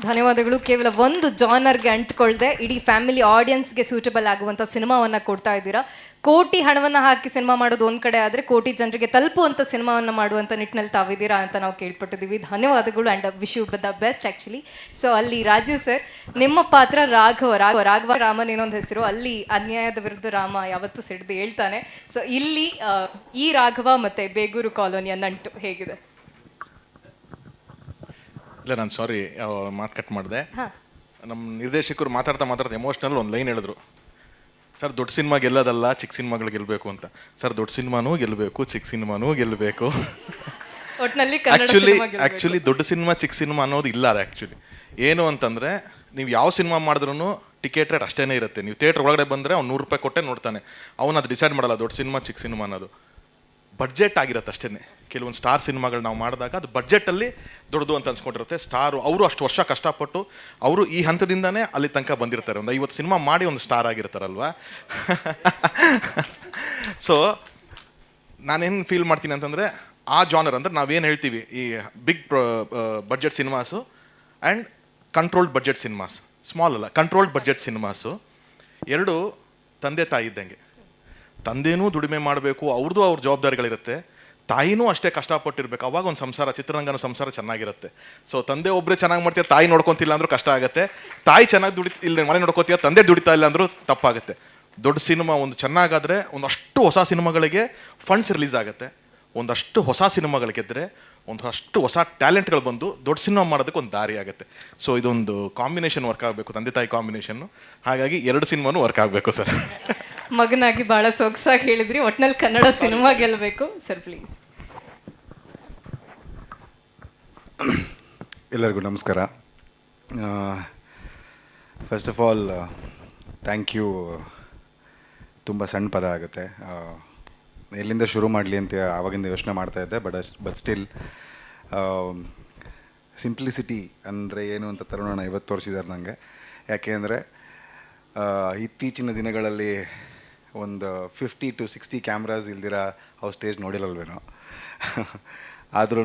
ಧನ್ಯವಾದಗಳು. ಕೇವಲ ಒಂದು ಜಾನರ್ಗೆ ಅಂಟ್ಕೊಳ್ದೆ ಇಡೀ ಫ್ಯಾಮಿಲಿ ಆಡಿಯನ್ಸ್ಗೆ ಸೂಟಬಲ್ ಆಗುವಂಥ ಸಿನಿಮಾವನ್ನು ಕೊಡ್ತಾ ಇದ್ದೀರಾ. ಕೋಟಿ ಹಣವನ್ನು ಹಾಕಿ ಸಿನಿಮಾ ಮಾಡೋದು ಒಂದು ಕಡೆ ಆದರೆ ಕೋಟಿ ಜನರಿಗೆ ತಲುಪುವಂಥ ಸಿನಿಮಾವನ್ನು ಮಾಡುವಂಥ ನಿಟ್ಟಿನಲ್ಲಿ ತಾವಿದ್ದೀರಾ ಅಂತ ನಾವು ಕೇಳ್ಪಟ್ಟಿದ್ದೀವಿ. ಧನ್ಯವಾದಗಳು and wish you the best actually. So ಅಲ್ಲಿ ರಾಜೀವ್ ಸರ್, ನಿಮ್ಮ ಪಾತ್ರ ರಾಘವ ರಾಮನ್ ಏನೊಂದು ಹೆಸರು, ಅಲ್ಲಿ ಅನ್ಯಾಯದ ವಿರುದ್ಧ ರಾಮ ಯಾವತ್ತೂ ಸಿಡ್ದು ಹೇಳ್ತಾನೆ. ಸೊ ಇಲ್ಲಿ ಈ ರಾಘವ ಮತ್ತು ಬೇಗೂರು ಕಾಲೋನಿಯ ನಂಟು ಹೇಗಿದೆ? ಇಲ್ಲ, ನಾನು ಸಾರಿ ಮಾತು ಕಟ್ ಮಾಡಿದೆ. ನಮ್ಮ ನಿರ್ದೇಶಕರು ಮಾತಾಡ್ತಾ ಎಮೋಷ್ನಲ್ ಒಂದು ಲೈನ್ ಹೇಳಿದ್ರು, ಸರ್ ದೊಡ್ಡ ಸಿನಿಮಾ ಗೆಲ್ಲೋದಲ್ಲ, ಚಿಕ್ಕ ಸಿನಿಮಾಗಳು ಗೆಲ್ಲಬೇಕು ಅಂತ. ಸರ್ ದೊಡ್ಡ ಸಿನಿಮಾನೂ ಗೆಲ್ಲಬೇಕು, ಚಿಕ್ಕ ಸಿನಿಮಾನೂ ಗೆಲ್ಲಬೇಕು. ಒಟ್ಟಿನಲ್ಲಿ ಆ್ಯಕ್ಚುಲಿ ದೊಡ್ಡ ಸಿನಿಮಾ ಚಿಕ್ಕ ಸಿನಿಮಾ ಅನ್ನೋದು ಇಲ್ಲ. ಅದು ಆ್ಯಕ್ಚುಲಿ ಏನು ಅಂತಂದರೆ, ನೀವು ಯಾವ ಸಿನಿಮಾ ಮಾಡಿದ್ರೂ ಟಿಕೆಟ್ ರೇಟ್ ಅಷ್ಟೇ ಇರುತ್ತೆ. ನೀವು ಥಿಯೇಟ್ರ್ ಒಳಗಡೆ ಬಂದರೆ ಅವ್ನು 100 ರೂಪಾಯಿ ಕೊಟ್ಟೆ ನೋಡ್ತಾನೆ. ಅವನು ಅದು ಡಿಸೈಡ್ ಮಾಡಲ್ಲ ದೊಡ್ಡ ಸಿನಿಮಾ ಚಿಕ್ಕ ಸಿನಿಮಾ ಅನ್ನೋದು. ಬಡ್ಜೆಟ್ ಆಗಿರುತ್ತೆ ಅಷ್ಟೇ. ಕೆಲವೊಂದು ಸ್ಟಾರ್ ಸಿನಿಮಾಗಳು ನಾವು ಮಾಡಿದಾಗ ಅದು ಬಡ್ಜೆಟಲ್ಲಿ ದೊಡ್ಡದು ಅಂತ ಅನ್ಸ್ಕೊಂಡಿರುತ್ತೆ. ಸ್ಟಾರು ಅವರು ಅಷ್ಟು ವರ್ಷ ಕಷ್ಟಪಟ್ಟು ಅವರು ಈ ಹಂತದಿಂದನೇ ಅಲ್ಲಿ ತನಕ ಬಂದಿರ್ತಾರೆ. ಒಂದು 50 ಸಿನಿಮಾ ಮಾಡಿ ಒಂದು ಸ್ಟಾರ್ ಆಗಿರ್ತಾರಲ್ವಾ. ಸೊ ನಾನೇನು ಫೀಲ್ ಮಾಡ್ತೀನಿ ಅಂತಂದರೆ, ಆ ಜಾನರ್ ಅಂದರೆ ನಾವೇನು ಹೇಳ್ತೀವಿ, ಈ big budget cinemas and controlled budget cinemas, small ಅಲ್ಲ ಕಂಟ್ರೋಲ್ಡ್ ಬಡ್ಜೆಟ್ ಸಿನಿಮಾಸು ಎರಡು ತಂದೆ ತಾಯಿ ಇದ್ದಂಗೆ. ತಂದೆನೂ ದುಡಿಮೆ ಮಾಡಬೇಕು, ಅವ್ರದ್ದು ಅವ್ರ ಜವಾಬ್ದಾರಿಗಳಿರುತ್ತೆ. ತಾಯಿನೂ ಅಷ್ಟೇ ಕಷ್ಟಪಟ್ಟಿರ್ಬೇಕು. ಅವಾಗ ಒಂದು ಸಂಸಾರ, ಚಿತ್ರರಂಗನ ಸಂಸಾರ ಚೆನ್ನಾಗಿರುತ್ತೆ. ಸೊ ತಂದೆ ಒಬ್ಬರೇ ಚೆನ್ನಾಗಿ ಮಾಡ್ತೀಯ, ತಾಯಿ ನೋಡ್ಕೊತಿಲ್ಲ ಅಂದ್ರೂ ಕಷ್ಟ ಆಗುತ್ತೆ. ತಾಯಿ ಚೆನ್ನಾಗಿ ಇಲ್ಲ ಮನೆ ನೋಡ್ಕೋತೀಯ, ತಂದೆ ದುಡಿತಾ ಇಲ್ಲ ಅಂದರೂ ತಪ್ಪಾಗುತ್ತೆ. ದೊಡ್ಡ ಸಿನಿಮಾ ಒಂದು ಚೆನ್ನಾಗಾದರೆ ಒಂದಷ್ಟು ಹೊಸ ಸಿನಿಮಾಗಳಿಗೆ ಫಂಡ್ಸ್ ರಿಲೀಸ್ ಆಗುತ್ತೆ. ಒಂದಷ್ಟು ಹೊಸ ಸಿನಿಮಾಗಳಿಗೆದ್ರೆ ಒಂದಷ್ಟು ಹೊಸ ಟ್ಯಾಲೆಂಟ್ಗಳು ಬಂದು ದೊಡ್ಡ ಸಿನಿಮಾ ಮಾಡೋದಕ್ಕೆ ಒಂದು ದಾರಿ ಆಗುತ್ತೆ. ಸೊ ಇದೊಂದು ಕಾಂಬಿನೇಷನ್ ವರ್ಕ್ ಆಗಬೇಕು, ತಂದೆ ತಾಯಿ ಕಾಂಬಿನೇಷನ್ನು. ಹಾಗಾಗಿ 2 ಸಿನಿಮಾನೂ ವರ್ಕ್ ಆಗಬೇಕು ಸರ್. ಮಗನಾಗಿ ಭಾಳ ಸೊಗಸಾಗಿ ಹೇಳಿದ್ರಿ. ಒಟ್ನಲ್ಲಿ ಕನ್ನಡ ಸಿನಿಮಾ ಗೆಲ್ಲಬೇಕು ಸರ್, ಪ್ಲೀಸ್. ಎಲ್ಲರಿಗೂ ನಮಸ್ಕಾರ. First of all thank you. ತುಂಬ ಸಣ್ಣ ಪದ ಆಗುತ್ತೆ, ಎಲ್ಲಿಂದ ಶುರು ಮಾಡಲಿ ಅಂತ ಆವಾಗಿಂದ ಯೋಚನೆ ಮಾಡ್ತಾಯಿದ್ದೆ. ಬಟ್ ಸ್ಟಿಲ್ ಸಿಂಪ್ಲಿಸಿಟಿ ಅಂದರೆ ಏನು ಅಂತ ತರುಣ ಇವತ್ತು ತೋರಿಸಿದ್ದಾರೆ ನನಗೆ. ಯಾಕೆ ಅಂದರೆ ಇತ್ತೀಚಿನ ದಿನಗಳಲ್ಲಿ ಒಂದು 50 to 60 ಕ್ಯಾಮ್ರಾಸ್ ಇಲ್ದಿರ ಅವ್ರು ಸ್ಟೇಜ್ ನೋಡಿರಲ್ವೇನೋ. ಆದ್ರೂ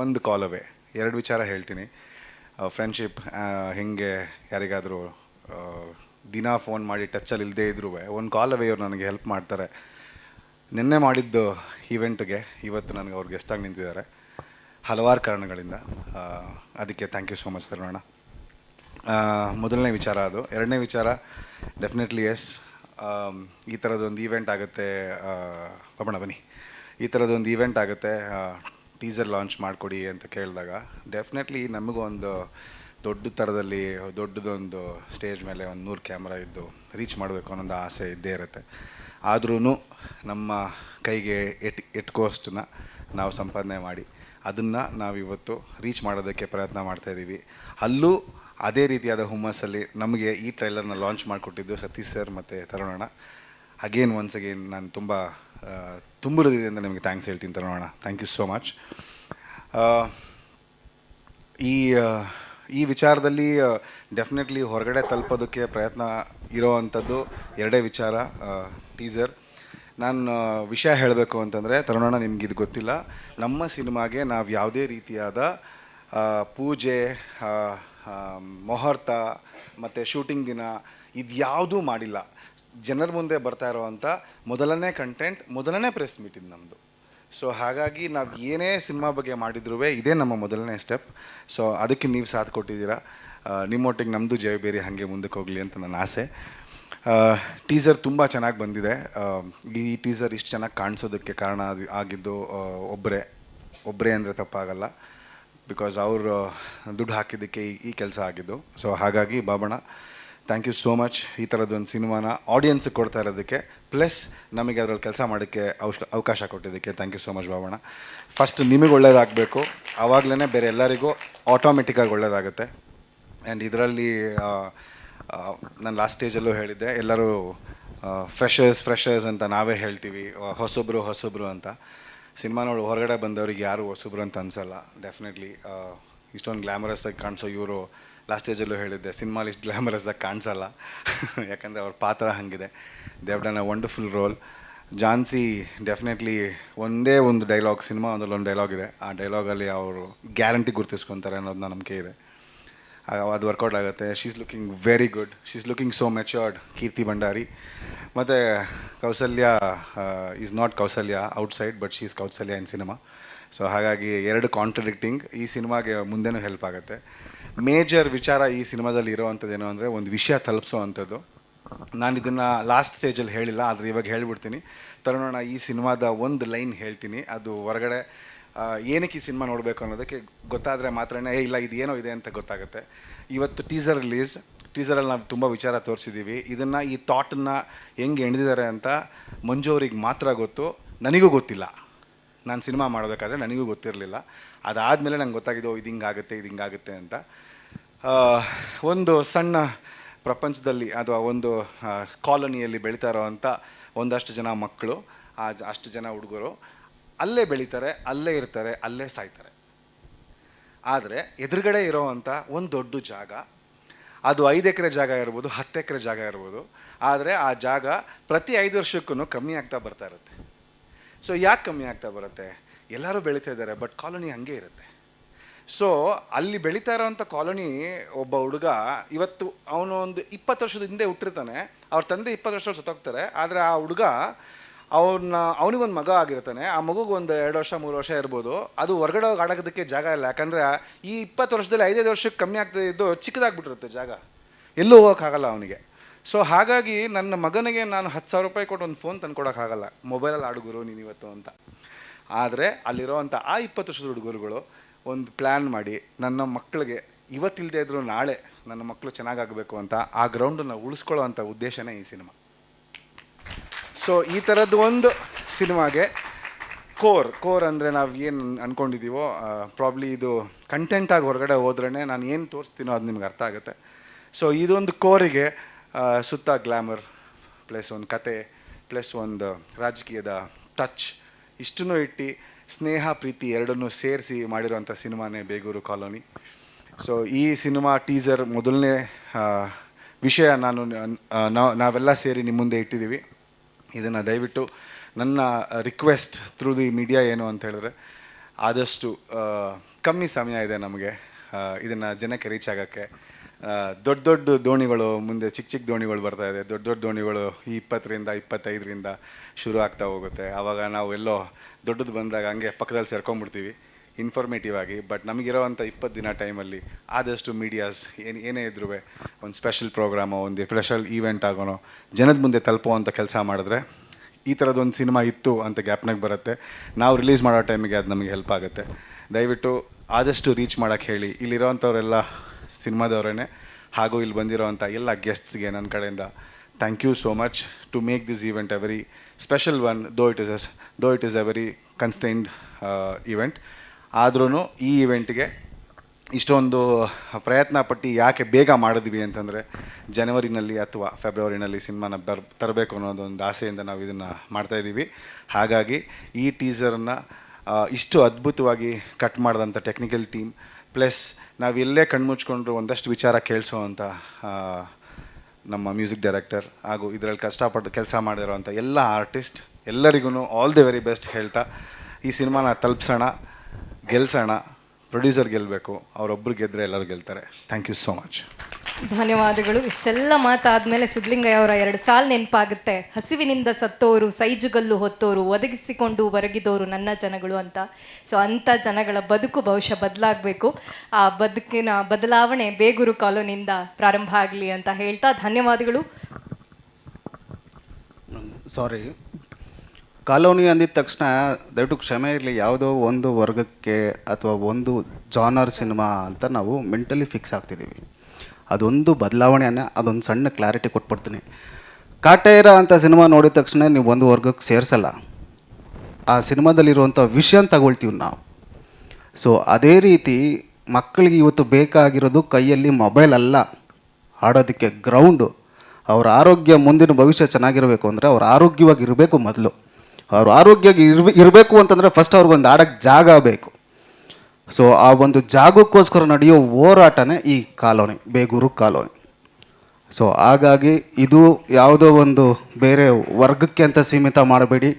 ಒಂದು ಕಾಲ್ ಅವೇ 2 ವಿಚಾರ ಹೇಳ್ತೀನಿ. ಫ್ರೆಂಡ್ಶಿಪ್ ಹೆಂಗೆ, ಯಾರಿಗಾದರೂ ದಿನ ಫೋನ್ ಮಾಡಿ ಟಚ್ಚಲ್ಲಿ ಇಲ್ಲದೇ ಇದ್ರೂ ಒಂದು ಕಾಲ್ ಅವೇ ಇವ್ರು ನನಗೆ ಹೆಲ್ಪ್ ಮಾಡ್ತಾರೆ. ನಿನ್ನೆ ಮಾಡಿದ್ದು ಈವೆಂಟ್ಗೆ ಇವತ್ತು ನನಗೆ ಅವ್ರು ಗೆಸ್ಟಾಗಿ ನಿಂತಿದ್ದಾರೆ ಹಲವಾರು ಕಾರಣಗಳಿಂದ. ಅದಕ್ಕೆ ಥ್ಯಾಂಕ್ ಯು ಸೋ ಮಚ್ ತರುಣ. ಮೊದಲನೇ ವಿಚಾರ ಅದು. ಎರಡನೇ ವಿಚಾರ, ಡೆಫಿನೆಟ್ಲಿ ಎಸ್, ಈ ಥರದೊಂದು ಈವೆಂಟ್ ಆಗುತ್ತೆ. ಬನ್ನಿ, ಈ ಥರದೊಂದು ಈವೆಂಟ್ ಆಗುತ್ತೆ, ಟೀಸರ್ ಲಾಂಚ್ ಮಾಡಿಕೊಡಿ ಅಂತ ಕೇಳಿದಾಗ ಡೆಫಿನೆಟ್ಲಿ ನಮಗೂ ಒಂದು ದೊಡ್ಡ ಥರದಲ್ಲಿ ದೊಡ್ಡದೊಂದು ಸ್ಟೇಜ್ ಮೇಲೆ ಒಂದು 100 ಕ್ಯಾಮ್ರಾ ಇದ್ದು ರೀಚ್ ಮಾಡಬೇಕು ಅನ್ನೋದು ಆಸೆ ಇದ್ದೇ ಇರುತ್ತೆ. ಆದ್ರೂ ನಮ್ಮ ಕೈಗೆ ಎಟ್ಕೋಷ್ಟನ್ನ ನಾವು ಸಂಪಾದನೆ ಮಾಡಿ ಅದನ್ನು ನಾವಿವತ್ತು ರೀಚ್ ಮಾಡೋದಕ್ಕೆ ಪ್ರಯತ್ನ ಮಾಡ್ತಾಯಿದ್ದೀವಿ. ಅಲ್ಲೂ ಅದೇ ರೀತಿಯಾದ ಹುಮ್ಮಸ್ಸಲ್ಲಿ ನಮಗೆ ಈ ಟ್ರೈಲರ್ನ ಲಾಂಚ್ ಮಾಡಿಕೊಟ್ಟಿದ್ದು ಸತೀಶ್ ಸರ್ ಮತ್ತು ತರುಣಣ್ಣ. ಒನ್ಸ್ ಅಗೇನ್ ನಾನು ತುಂಬ ಹೃದಯದಿಂದ ನಿಮಗೆ ಥ್ಯಾಂಕ್ಸ್ ಹೇಳ್ತೀನಿ ತರುಣಣ್ಣ. Thank you so much. ಈ ವಿಚಾರದಲ್ಲಿ ಡೆಫಿನೆಟ್ಲಿ ಹೊರಗಡೆ ತಲುಪೋದಕ್ಕೆ ಪ್ರಯತ್ನ ಇರೋ ಅಂಥದ್ದು 2 ವಿಚಾರ. ಟೀಸರ್, ನಾನು ವಿಷಯ ಹೇಳಬೇಕು ಅಂತಂದರೆ ತರುಣಣ್ಣ, ನಿಮಗಿದು ಗೊತ್ತಿಲ್ಲ, ನಮ್ಮ ಸಿನಿಮಾಗೆ ನಾವು ಯಾವುದೇ ರೀತಿಯಾದ ಪೂಜೆ, ಮುಹೂರ್ತ ಮತ್ತು ಶೂಟಿಂಗ್ ದಿನ ಇದ್ಯಾವುದೂ ಮಾಡಿಲ್ಲ. ಜನರ ಮುಂದೆ ಬರ್ತಾ ಇರೋವಂಥ ಮೊದಲನೇ ಕಂಟೆಂಟ್, ಮೊದಲನೇ ಪ್ರೆಸ್ ಮೀಟ್ ಇದು ನಮ್ಮದು. ಸೊ ಹಾಗಾಗಿ ನಾವು ಏನೇ ಸಿನಿಮಾ ಬಗ್ಗೆ ಮಾಡಿದ್ರೂ ಇದೇ ನಮ್ಮ ಮೊದಲನೇ ಸ್ಟೆಪ್. ಸೊ ಅದಕ್ಕೆ ನೀವು ಸಾಥ್ ಕೊಟ್ಟಿದ್ದೀರಾ. ನಿಮ್ಮೊಟ್ಟಿಗೆ ನಮ್ಮದು ಜಯಬೇರಿ ಹಾಗೆ ಮುಂದಕ್ಕೆ ಹೋಗಲಿ ಅಂತ ನನ್ನ ಆಸೆ. ಟೀಸರ್ ತುಂಬ ಚೆನ್ನಾಗಿ ಬಂದಿದೆ. ಈ ಟೀಸರ್ ಇಷ್ಟು ಚೆನ್ನಾಗಿ ಕಾಣಿಸೋದಕ್ಕೆ ಕಾರಣ ಆಗಿದ್ದು ಒಬ್ಬರೇ ಅಂದರೆ ತಪ್ಪಾಗಲ್ಲ. ಬಿಕಾಸ್ ಅವರು ದುಡ್ಡು ಹಾಕಿದ್ದಕ್ಕೆ ಈ ಕೆಲಸ ಆಗಿದ್ದು. ಸೊ ಹಾಗಾಗಿ Babanna, thank you so much. ಈ ಥರದ್ದೊಂದು ಸಿನಿಮಾನ ಆಡಿಯನ್ಸ್ಗೆ ಕೊಡ್ತಾ ಇರೋದಕ್ಕೆ, ಪ್ಲಸ್ ನಮಗೆ ಅದರಲ್ಲಿ ಕೆಲಸ ಮಾಡೋಕ್ಕೆ ಅವಕಾಶ ಕೊಟ್ಟಿದ್ದಕ್ಕೆ thank you so much Babanna. First ನಿಮಗೆ ಒಳ್ಳೇದಾಗಬೇಕು, ಆವಾಗಲೇ ಬೇರೆ ಎಲ್ಲರಿಗೂ ಆಟೋಮೆಟಿಕ್ಕಾಗಿ ಒಳ್ಳೇದಾಗುತ್ತೆ. ಆ್ಯಂಡ್ ಇದರಲ್ಲಿ ನಾನು ಲಾಸ್ಟ್ ಸ್ಟೇಜಲ್ಲೂ ಹೇಳಿದ್ದೆ, ಎಲ್ಲರೂ ಫ್ರೆಷರ್ಸ್ ಅಂತ ನಾವೇ ಹೇಳ್ತೀವಿ, ಹೊಸೊಬ್ರು ಅಂತ. ಸಿನಿಮಾ ನೋಡಿ ಹೊರಗಡೆ ಬಂದವ್ರಿಗೆ ಯಾರು ಹೊಸಬ್ರು ಅಂತ ಅನಿಸಲ್ಲ. ಡೆಫಿನೆಟ್ಲಿ ಇಷ್ಟೊಂದು ಗ್ಲ್ಯಾಮರಸ್ ಆಗಿ ಕಾಣಿಸೋ ಇವರು, ಲಾಸ್ಟ್ ಸ್ಟೇಜಲ್ಲೂ ಹೇಳಿದ್ದೆ, ಸಿನಿಮಾಲಿ ಇಷ್ಟು ಗ್ಲ್ಯಾಮರಸ್ ಆಗಿ ಕಾಣಿಸಲ್ಲ. ಯಾಕಂದರೆ ಅವ್ರ ಪಾತ್ರ ಹಾಗಿದೆ. They have done a wonderful role. Jhansi definitely ಒಂದೇ ಒಂದು ಡೈಲಾಗ್, ಸಿನಿಮಾ ಒಂದಲ್ಲೊಂದು ಡೈಲಾಗ್ ಇದೆ, ಆ ಡೈಲಾಗಲ್ಲಿ ಅವರು ಗ್ಯಾರಂಟಿ ಗುರ್ತಿಸ್ಕೊತಾರೆ ಅನ್ನೋದು ನಂಬಿಕೆ ಇದೆ. ಅದು ವರ್ಕೌಟ್ ಆಗುತ್ತೆ. She is looking very good, she is looking so matured, Keerthi Bhandari. ಮತ್ತು Kausalya is not Kausalya outside, but she is Kausalya in cinema. So ಹಾಗಾಗಿ ಎರಡು ಕಾಂಟ್ರಡಿಕ್ಟಿಂಗ್ ಈ ಸಿನಿಮಾಗೆ ಮುಂದೆನೂ ಹೆಲ್ಪ್ ಆಗುತ್ತೆ. ಮೇಜರ್ ವಿಚಾರ ಈ ಸಿನಿಮಾದಲ್ಲಿ ಇರೋವಂಥದ್ದು ಏನು ಅಂದರೆ ಒಂದು ವಿಷಯ ತಲುಪಿಸೋ ಅಂಥದ್ದು. ನಾನು ಇದನ್ನು ಲಾಸ್ಟ್ ಸ್ಟೇಜಲ್ಲಿ ಹೇಳಿಲ್ಲ, ಆದರೆ ಇವಾಗ ಹೇಳ್ಬಿಡ್ತೀನಿ. ತರುಣಣ್ಣ ಈ ಸಿನಿಮಾದ ಒಂದು ಲೈನ್ ಹೇಳ್ತೀನಿ, ಅದು ಹೊರಗಡೆ ಏನಕ್ಕೆ ಈ ಸಿನಿಮಾ ನೋಡಬೇಕು ಅನ್ನೋದಕ್ಕೆ ಗೊತ್ತಾದರೆ ಮಾತ್ರನೇ ಇಲ್ಲ ಇದು ಏನೋ ಇದೆ ಅಂತ ಗೊತ್ತಾಗುತ್ತೆ. ಇವತ್ತು ಟೀಸರ್ ರಿಲೀಸ್, ಟೀಸರಲ್ಲಿ ನಾವು ತುಂಬ ವಿಚಾರ ತೋರಿಸಿದ್ದೀವಿ. ಇದನ್ನು ಈ ಥಾಟನ್ನು ಹೆಂಗೆ ಎಣೆದಿದ್ದಾರೆ ಅಂತ ಮಂಜು ಅವ್ರಿಗೆ ಮಾತ್ರ ಗೊತ್ತು, ನನಗೂ ಗೊತ್ತಿಲ್ಲ. ನಾನು ಸಿನಿಮಾ ಮಾಡಬೇಕಾದ್ರೆ ನನಗೂ ಗೊತ್ತಿರಲಿಲ್ಲ. ಅದಾದಮೇಲೆ ನಂಗೆ ಗೊತ್ತಾಗಿದ್ದು ಇದು ಹಿಂಗಾಗುತ್ತೆ ಅಂತ. ಒಂದು ಸಣ್ಣ ಪ್ರಪಂಚದಲ್ಲಿ ಅಥವಾ ಒಂದು ಕಾಲೋನಿಯಲ್ಲಿ ಬೆಳೀತಾ ಇರೋವಂಥ ಒಂದಷ್ಟು ಜನ ಮಕ್ಕಳು, ಅಷ್ಟು ಜನ ಹುಡುಗರು ಅಲ್ಲೇ ಬೆಳೀತಾರೆ, ಅಲ್ಲೇ ಇರ್ತಾರೆ, ಅಲ್ಲೇ ಸಾಯ್ತಾರೆ. ಆದರೆ ಎದುರುಗಡೆ ಇರೋವಂಥ ಒಂದು ದೊಡ್ಡ ಜಾಗ, ಅದು 5 ಎಕರೆ ಜಾಗ ಇರ್ಬೋದು, 10 ಎಕರೆ ಜಾಗ ಇರ್ಬೋದು, ಆದರೆ ಆ ಜಾಗ ಪ್ರತಿ 5 ವರ್ಷಕ್ಕೂ ಕಮ್ಮಿ ಆಗ್ತಾ ಬರ್ತಾ ಇರುತ್ತೆ. ಸೊ ಯಾಕೆ ಕಮ್ಮಿ ಆಗ್ತಾ ಬರುತ್ತೆ? ಎಲ್ಲರೂ ಬೆಳೀತಾ ಇದ್ದಾರೆ, ಬಟ್ ಕಾಲೋನಿ ಹಂಗೆ ಇರುತ್ತೆ. ಸೊ ಅಲ್ಲಿ ಬೆಳೀತಾ ಇರೋವಂಥ ಕಾಲೋನಿ ಒಬ್ಬ ಹುಡುಗ ಇವತ್ತು ಅವನು ಒಂದು 20 ವರ್ಷದ ಹಿಂದೆ ಹುಟ್ಟಿರ್ತಾನೆ, ಅವ್ರ ತಂದೆ 20 ವರ್ಷ ಸತ್ತೋಗ್ತಾರೆ. ಆದರೆ ಆ ಹುಡುಗ ಅವನಿಗೊಂದು ಮಗ ಆಗಿರ್ತಾನೆ, ಆ ಮಗುಗೆ ಒಂದು 2 ವರ್ಷ 3 ವರ್ಷ ಇರ್ಬೋದು. ಅದು ಹೊರಗಡೆ ಹೋಗಿ ಆಡೋದಕ್ಕೆ ಜಾಗ ಇಲ್ಲ, ಯಾಕಂದರೆ ಈ 20 ವರ್ಷದಲ್ಲಿ 5 ವರ್ಷಕ್ಕೆ ಕಮ್ಮಿ ಆಗ್ತಾ ಇದ್ದು ಚಿಕ್ಕದಾಗ್ಬಿಟ್ಟಿರುತ್ತೆ ಜಾಗ, ಎಲ್ಲೂ ಹೋಗೋಕ್ಕಾಗಲ್ಲ ಅವನಿಗೆ. ಸೊ ಹಾಗಾಗಿ ನನ್ನ ಮಗನಿಗೆ ನಾನು 10,000 ರೂಪಾಯಿ ಕೊಟ್ಟು ಒಂದು ಫೋನ್ ತಂದು ಕೊಡೋಕ್ಕಾಗಲ್ಲ, ಮೊಬೈಲಲ್ಲಿ ಆಡುಗುರು ನೀನು ಇವತ್ತು ಅಂತ. ಆದರೆ ಅಲ್ಲಿರೋವಂಥ ಆ 20 ವರ್ಷದ ಹುಡುಗರುಗಳು ಒಂದು ಪ್ಲ್ಯಾನ್ ಮಾಡಿ ನನ್ನ ಮಕ್ಕಳಿಗೆ ಇವತ್ತಿಲ್ಲದೆ ಇದ್ದರೂ ನಾಳೆ ನನ್ನ ಮಕ್ಕಳು ಚೆನ್ನಾಗಾಗಬೇಕು ಅಂತ ಆ ಗ್ರೌಂಡನ್ನು ಉಳಿಸ್ಕೊಳ್ಳೋ ಅಂಥ ಉದ್ದೇಶನೇ ಈ ಸಿನಿಮಾ. ಸೊ ಈ ಥರದ್ದು ಒಂದು ಸಿನಿಮಾಗೆ ಕೋರ್ ಅಂದರೆ ನಾವು ಏನು ಅಂದ್ಕೊಂಡಿದ್ದೀವೋ ಪ್ರಾಬ್ಲಿ ಇದು ಕಂಟೆಂಟಾಗಿ ಹೊರಗಡೆ ಹೋದ್ರೇ ನಾನು ಏನು ತೋರಿಸ್ತೀನೋ ಅದು ನಿಮ್ಗೆ ಅರ್ಥ ಆಗುತ್ತೆ. ಸೊ ಇದೊಂದು ಕೋರಿಗೆ ಸುತ್ತ ಗ್ಲ್ಯಾಮರ್ ಪ್ಲಸ್ ಒಂದು ಕತೆ ಪ್ಲಸ್ ಒಂದು ರಾಜಕೀಯದ ಟಚ್ ಇಷ್ಟನ್ನು ಇಟ್ಟು ಸ್ನೇಹ ಪ್ರೀತಿ ಎರಡನ್ನೂ ಸೇರಿಸಿ ಮಾಡಿರೋಂಥ ಸಿನಿಮಾನೇ ಬೇಗೂರು ಕಾಲೋನಿ. ಸೊ ಈ ಸಿನಿಮಾ ಟೀಸರ್ ಮೊದಲನೇ ವಿಷಯ ನಾವೆಲ್ಲ ಸೇರಿ ನಿಮ್ಮ ಮುಂದೆ ಇಟ್ಟಿದ್ದೀವಿ. ಇದನ್ನು ದಯವಿಟ್ಟು ನನ್ನ ರಿಕ್ವೆಸ್ಟ್ ಥ್ರೂ ದಿ ಮೀಡಿಯಾ ಏನು ಅಂತ ಹೇಳಿದ್ರೆ, ಆದಷ್ಟು ಕಮ್ಮಿ ಸಮಯ ಇದೆ ನಮಗೆ ಇದನ್ನು ಜನಕ್ಕೆ ರೀಚ್ ಆಗೋಕ್ಕೆ. ದೊಡ್ಡ ದೋಣಿಗಳು ಮುಂದೆ ಚಿಕ್ಕ ದೋಣಿಗಳು ಬರ್ತಾಯಿದೆ, ದೊಡ್ಡ ದೋಣಿಗಳು ಈ 20ರಿಂದ 25ರಿಂದ ಶುರು ಆಗ್ತಾ ಹೋಗುತ್ತೆ. ಆವಾಗ ನಾವು ಎಲ್ಲೋ ದೊಡ್ಡದು ಬಂದಾಗ ಹಂಗೆ ಪಕ್ಕದಲ್ಲಿ ಸೇರ್ಕೊಂಡ್ಬಿಡ್ತೀವಿ ಇನ್ಫಾರ್ಮೇಟಿವ್ ಆಗಿ. ಬಟ್ ನಮಗಿರೋವಂಥ 20 ದಿನ ಟೈಮಲ್ಲಿ ಆದಷ್ಟು ಮೀಡಿಯಾಸ್ ಏನೇ ಇದ್ರೂ ಒಂದು ಸ್ಪೆಷಲ್ ಪ್ರೋಗ್ರಾಮೋ ಒಂದು ಸ್ಪೆಷಲ್ ಈವೆಂಟ್ ಆಗೋನೋ ಜನದ ಮುಂದೆ ತಲುಪುವಂಥ ಕೆಲಸ ಮಾಡಿದ್ರೆ ಈ ಥರದೊಂದು ಸಿನಿಮಾ ಇತ್ತು ಅಂತ ಗ್ಯಾಪ್ನಾಗ ಬರುತ್ತೆ. ನಾವು ರಿಲೀಸ್ ಮಾಡೋ ಟೈಮಿಗೆ ಅದು ನಮಗೆ ಹೆಲ್ಪ್ ಆಗುತ್ತೆ. ದಯವಿಟ್ಟು ಆದಷ್ಟು ರೀಚ್ ಮಾಡೋಕ್ಕೆ ಹೇಳಿ. ಇಲ್ಲಿರೋವಂಥವರೆಲ್ಲ ಸಿನಿಮಾದವರೇ, ಹಾಗೂ ಇಲ್ಲಿ ಬಂದಿರೋವಂಥ ಎಲ್ಲ ಗೆಸ್ಟ್ಸ್ಗೆ ನನ್ನ ಕಡೆಯಿಂದ thank you so much to make this event a very special one, though it is a very constrained event. ಆದ್ರೂ ಈ ಈವೆಂಟ್ಗೆ ಇಷ್ಟೊಂದು ಪ್ರಯತ್ನ ಪಟ್ಟು ಯಾಕೆ ಬೇಗ ಮಾಡಿದ್ವಿ ಅಂತಂದರೆ, ಜನವರಿನಲ್ಲಿ ಅಥವಾ ಫೆಬ್ರವರಿನಲ್ಲಿ ಸಿನಿಮಾನ ತರಬೇಕು ಅನ್ನೋದೊಂದು ಆಸೆಯಿಂದ ನಾವು ಇದನ್ನು ಮಾಡ್ತಾಯಿದ್ದೀವಿ. ಹಾಗಾಗಿ ಈ ಟೀಸರನ್ನು ಇಷ್ಟು ಅದ್ಭುತವಾಗಿ ಕಟ್ ಮಾಡಿದಂಥ ಟೆಕ್ನಿಕಲ್ ಟೀಮ್ ಪ್ಲಸ್ ನಾವೆಲ್ಲೇ ಕಣ್ಮುಚ್ಕೊಂಡ್ರು ಒಂದಷ್ಟು ವಿಚಾರ ಕೇಳಿಸೋ ಅಂಥ ನಮ್ಮ ಮ್ಯೂಸಿಕ್ ಡೈರೆಕ್ಟರ್ ಹಾಗೂ ಇದರಲ್ಲಿ ಕಷ್ಟಪಟ್ಟು ಕೆಲಸ ಮಾಡಿರೋವಂಥ ಎಲ್ಲ ಆರ್ಟಿಸ್ಟ್ ಎಲ್ಲರಿಗೂ ಆಲ್ ದಿ ವೆರಿ ಬೆಸ್ಟ್ ಹೇಳ್ತಾ ಈ ಸಿನಿಮಾನ ತಲುಪಿಸೋಣ, ಗೆಲ್ಸೋಣ. ಪ್ರೊಡ್ಯೂಸರ್ ಗೆಲ್ಲಬೇಕು, ಅವರೊಬ್ಬರು ಗೆದ್ದರೆ ಎಲ್ಲರೂ ಗೆಲ್ತಾರೆ. Thank you so much. ಧನ್ಯವಾದಗಳು. ಇಷ್ಟೆಲ್ಲ ಮಾತಾದ್ಮೇಲೆ ಸಿದ್ಧಲಿಂಗಯ್ಯ ಅವರ 2 ಸಾಲು ನೆನಪಾಗುತ್ತೆ. ಹಸಿವಿನಿಂದ ಸತ್ತೋರು, ಸೈಜುಗಲ್ಲು ಹೊತ್ತೋರು, ಒದಗಿಸಿಕೊಂಡು ಹೊರಗಿದೋರು ನನ್ನ ಜನಗಳು ಅಂತ. ಸೊ ಅಂಥ ಜನಗಳ ಬದುಕು ಬಹುಶಃ ಬದಲಾಗಬೇಕು. ಆ ಬದುಕಿನ ಬದಲಾವಣೆ ಬೇಗೂರು ಕಾಲೋನಿಯಿಂದ ಪ್ರಾರಂಭ ಆಗಲಿ ಅಂತ ಹೇಳ್ತಾ ಧನ್ಯವಾದಗಳು. ಸಾರಿ, ಕಾಲೋನಿ ಅಂದಿದ ತಕ್ಷಣ ದಯವಿಟ್ಟು ಕ್ಷಮೆ ಇರಲಿ, ಯಾವುದೋ ಒಂದು ವರ್ಗಕ್ಕೆ ಅಥವಾ ಒಂದು ಜಾನರ್ ಸಿನಿಮಾ ಅಂತ ನಾವು ಮೆಂಟಲಿ ಫಿಕ್ಸ್ ಆಗ್ತಿದ್ದೀವಿ. ಅದೊಂದು ಬದಲಾವಣೆಯನ್ನು ಅದೊಂದು ಸಣ್ಣ ಕ್ಲಾರಿಟಿ ಕೊಟ್ಬಿಡ್ತೀನಿ. ಕಾಟೇರ ಅಂತ ಸಿನಿಮಾ ನೋಡಿದ ತಕ್ಷಣ ನೀವು ಒಂದು ವರ್ಗಕ್ಕೆ ಸೇರಿಸಲ್ಲ, ಆ ಸಿನಿಮಾದಲ್ಲಿರುವಂಥ ವಿಷಯ ತಗೊಳ್ತೀವಿ ನಾವು. ಸೊ ಅದೇ ರೀತಿ ಮಕ್ಕಳಿಗೆ ಇವತ್ತು ಬೇಕಾಗಿರೋದು ಕೈಯಲ್ಲಿ ಮೊಬೈಲ್ ಅಲ್ಲ, ಆಡೋದಕ್ಕೆ ಗ್ರೌಂಡು. ಅವ್ರ ಆರೋಗ್ಯ ಮುಂದಿನ ಭವಿಷ್ಯ ಚೆನ್ನಾಗಿರಬೇಕು ಅಂದರೆ ಅವ್ರು ಆರೋಗ್ಯವಾಗಿ ಇರಬೇಕು. ಮೊದಲು ಅವ್ರು ಆರೋಗ್ಯವಾಗಿ ಇರಬೇಕು ಅಂತಂದರೆ ಫಸ್ಟ್ ಅವ್ರಿಗೊಂದು ಆಡೋಕ್ಕೆ ಜಾಗ ಬೇಕು. ಸೊ ಆ ಒಂದು ಜಾಗಕ್ಕೋಸ್ಕರ ನಡೆಯೋ ಹೋರಾಟನೇ ಈ ಕಾಲೋನಿ, ಬೇಗೂರು ಕಾಲೋನಿ. ಸೊ ಹಾಗಾಗಿ ಇದು ಯಾವುದೋ ಒಂದು ಬೇರೆ ವರ್ಗಕ್ಕೆ ಅಂತ ಸೀಮಿತ ಮಾಡಬೇಡಿ.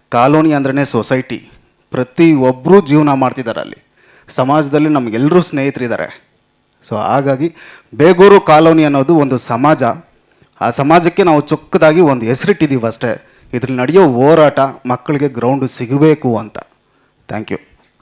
ಕಾಲೋನಿ ಅಂದ್ರೇ ಸೊಸೈಟಿ, ಪ್ರತಿಯೊಬ್ಬರೂ ಜೀವನ ಮಾಡ್ತಿದ್ದಾರೆ ಅಲ್ಲಿ. ಸಮಾಜದಲ್ಲಿ ನಮಗೆಲ್ಲರೂ ಸ್ನೇಹಿತರಿದ್ದಾರೆ. ಸೊ ಹಾಗಾಗಿ ಬೇಗೂರು ಕಾಲೋನಿ ಅನ್ನೋದು ಒಂದು ಸಮಾಜ. ಆ ಸಮಾಜಕ್ಕೆ ನಾವು ಚೊಕ್ಕದಾಗಿ ಒಂದು ಹೆಸರಿಟ್ಟಿದ್ದೀವಿ ಅಷ್ಟೇ. ಇದ್ರಲ್ಲಿ ನಡೆಯೋ ಹೋರಾಟ ಮಕ್ಕಳಿಗೆ ಗ್ರೌಂಡು ಸಿಗಬೇಕು ಅಂತ. Thank you.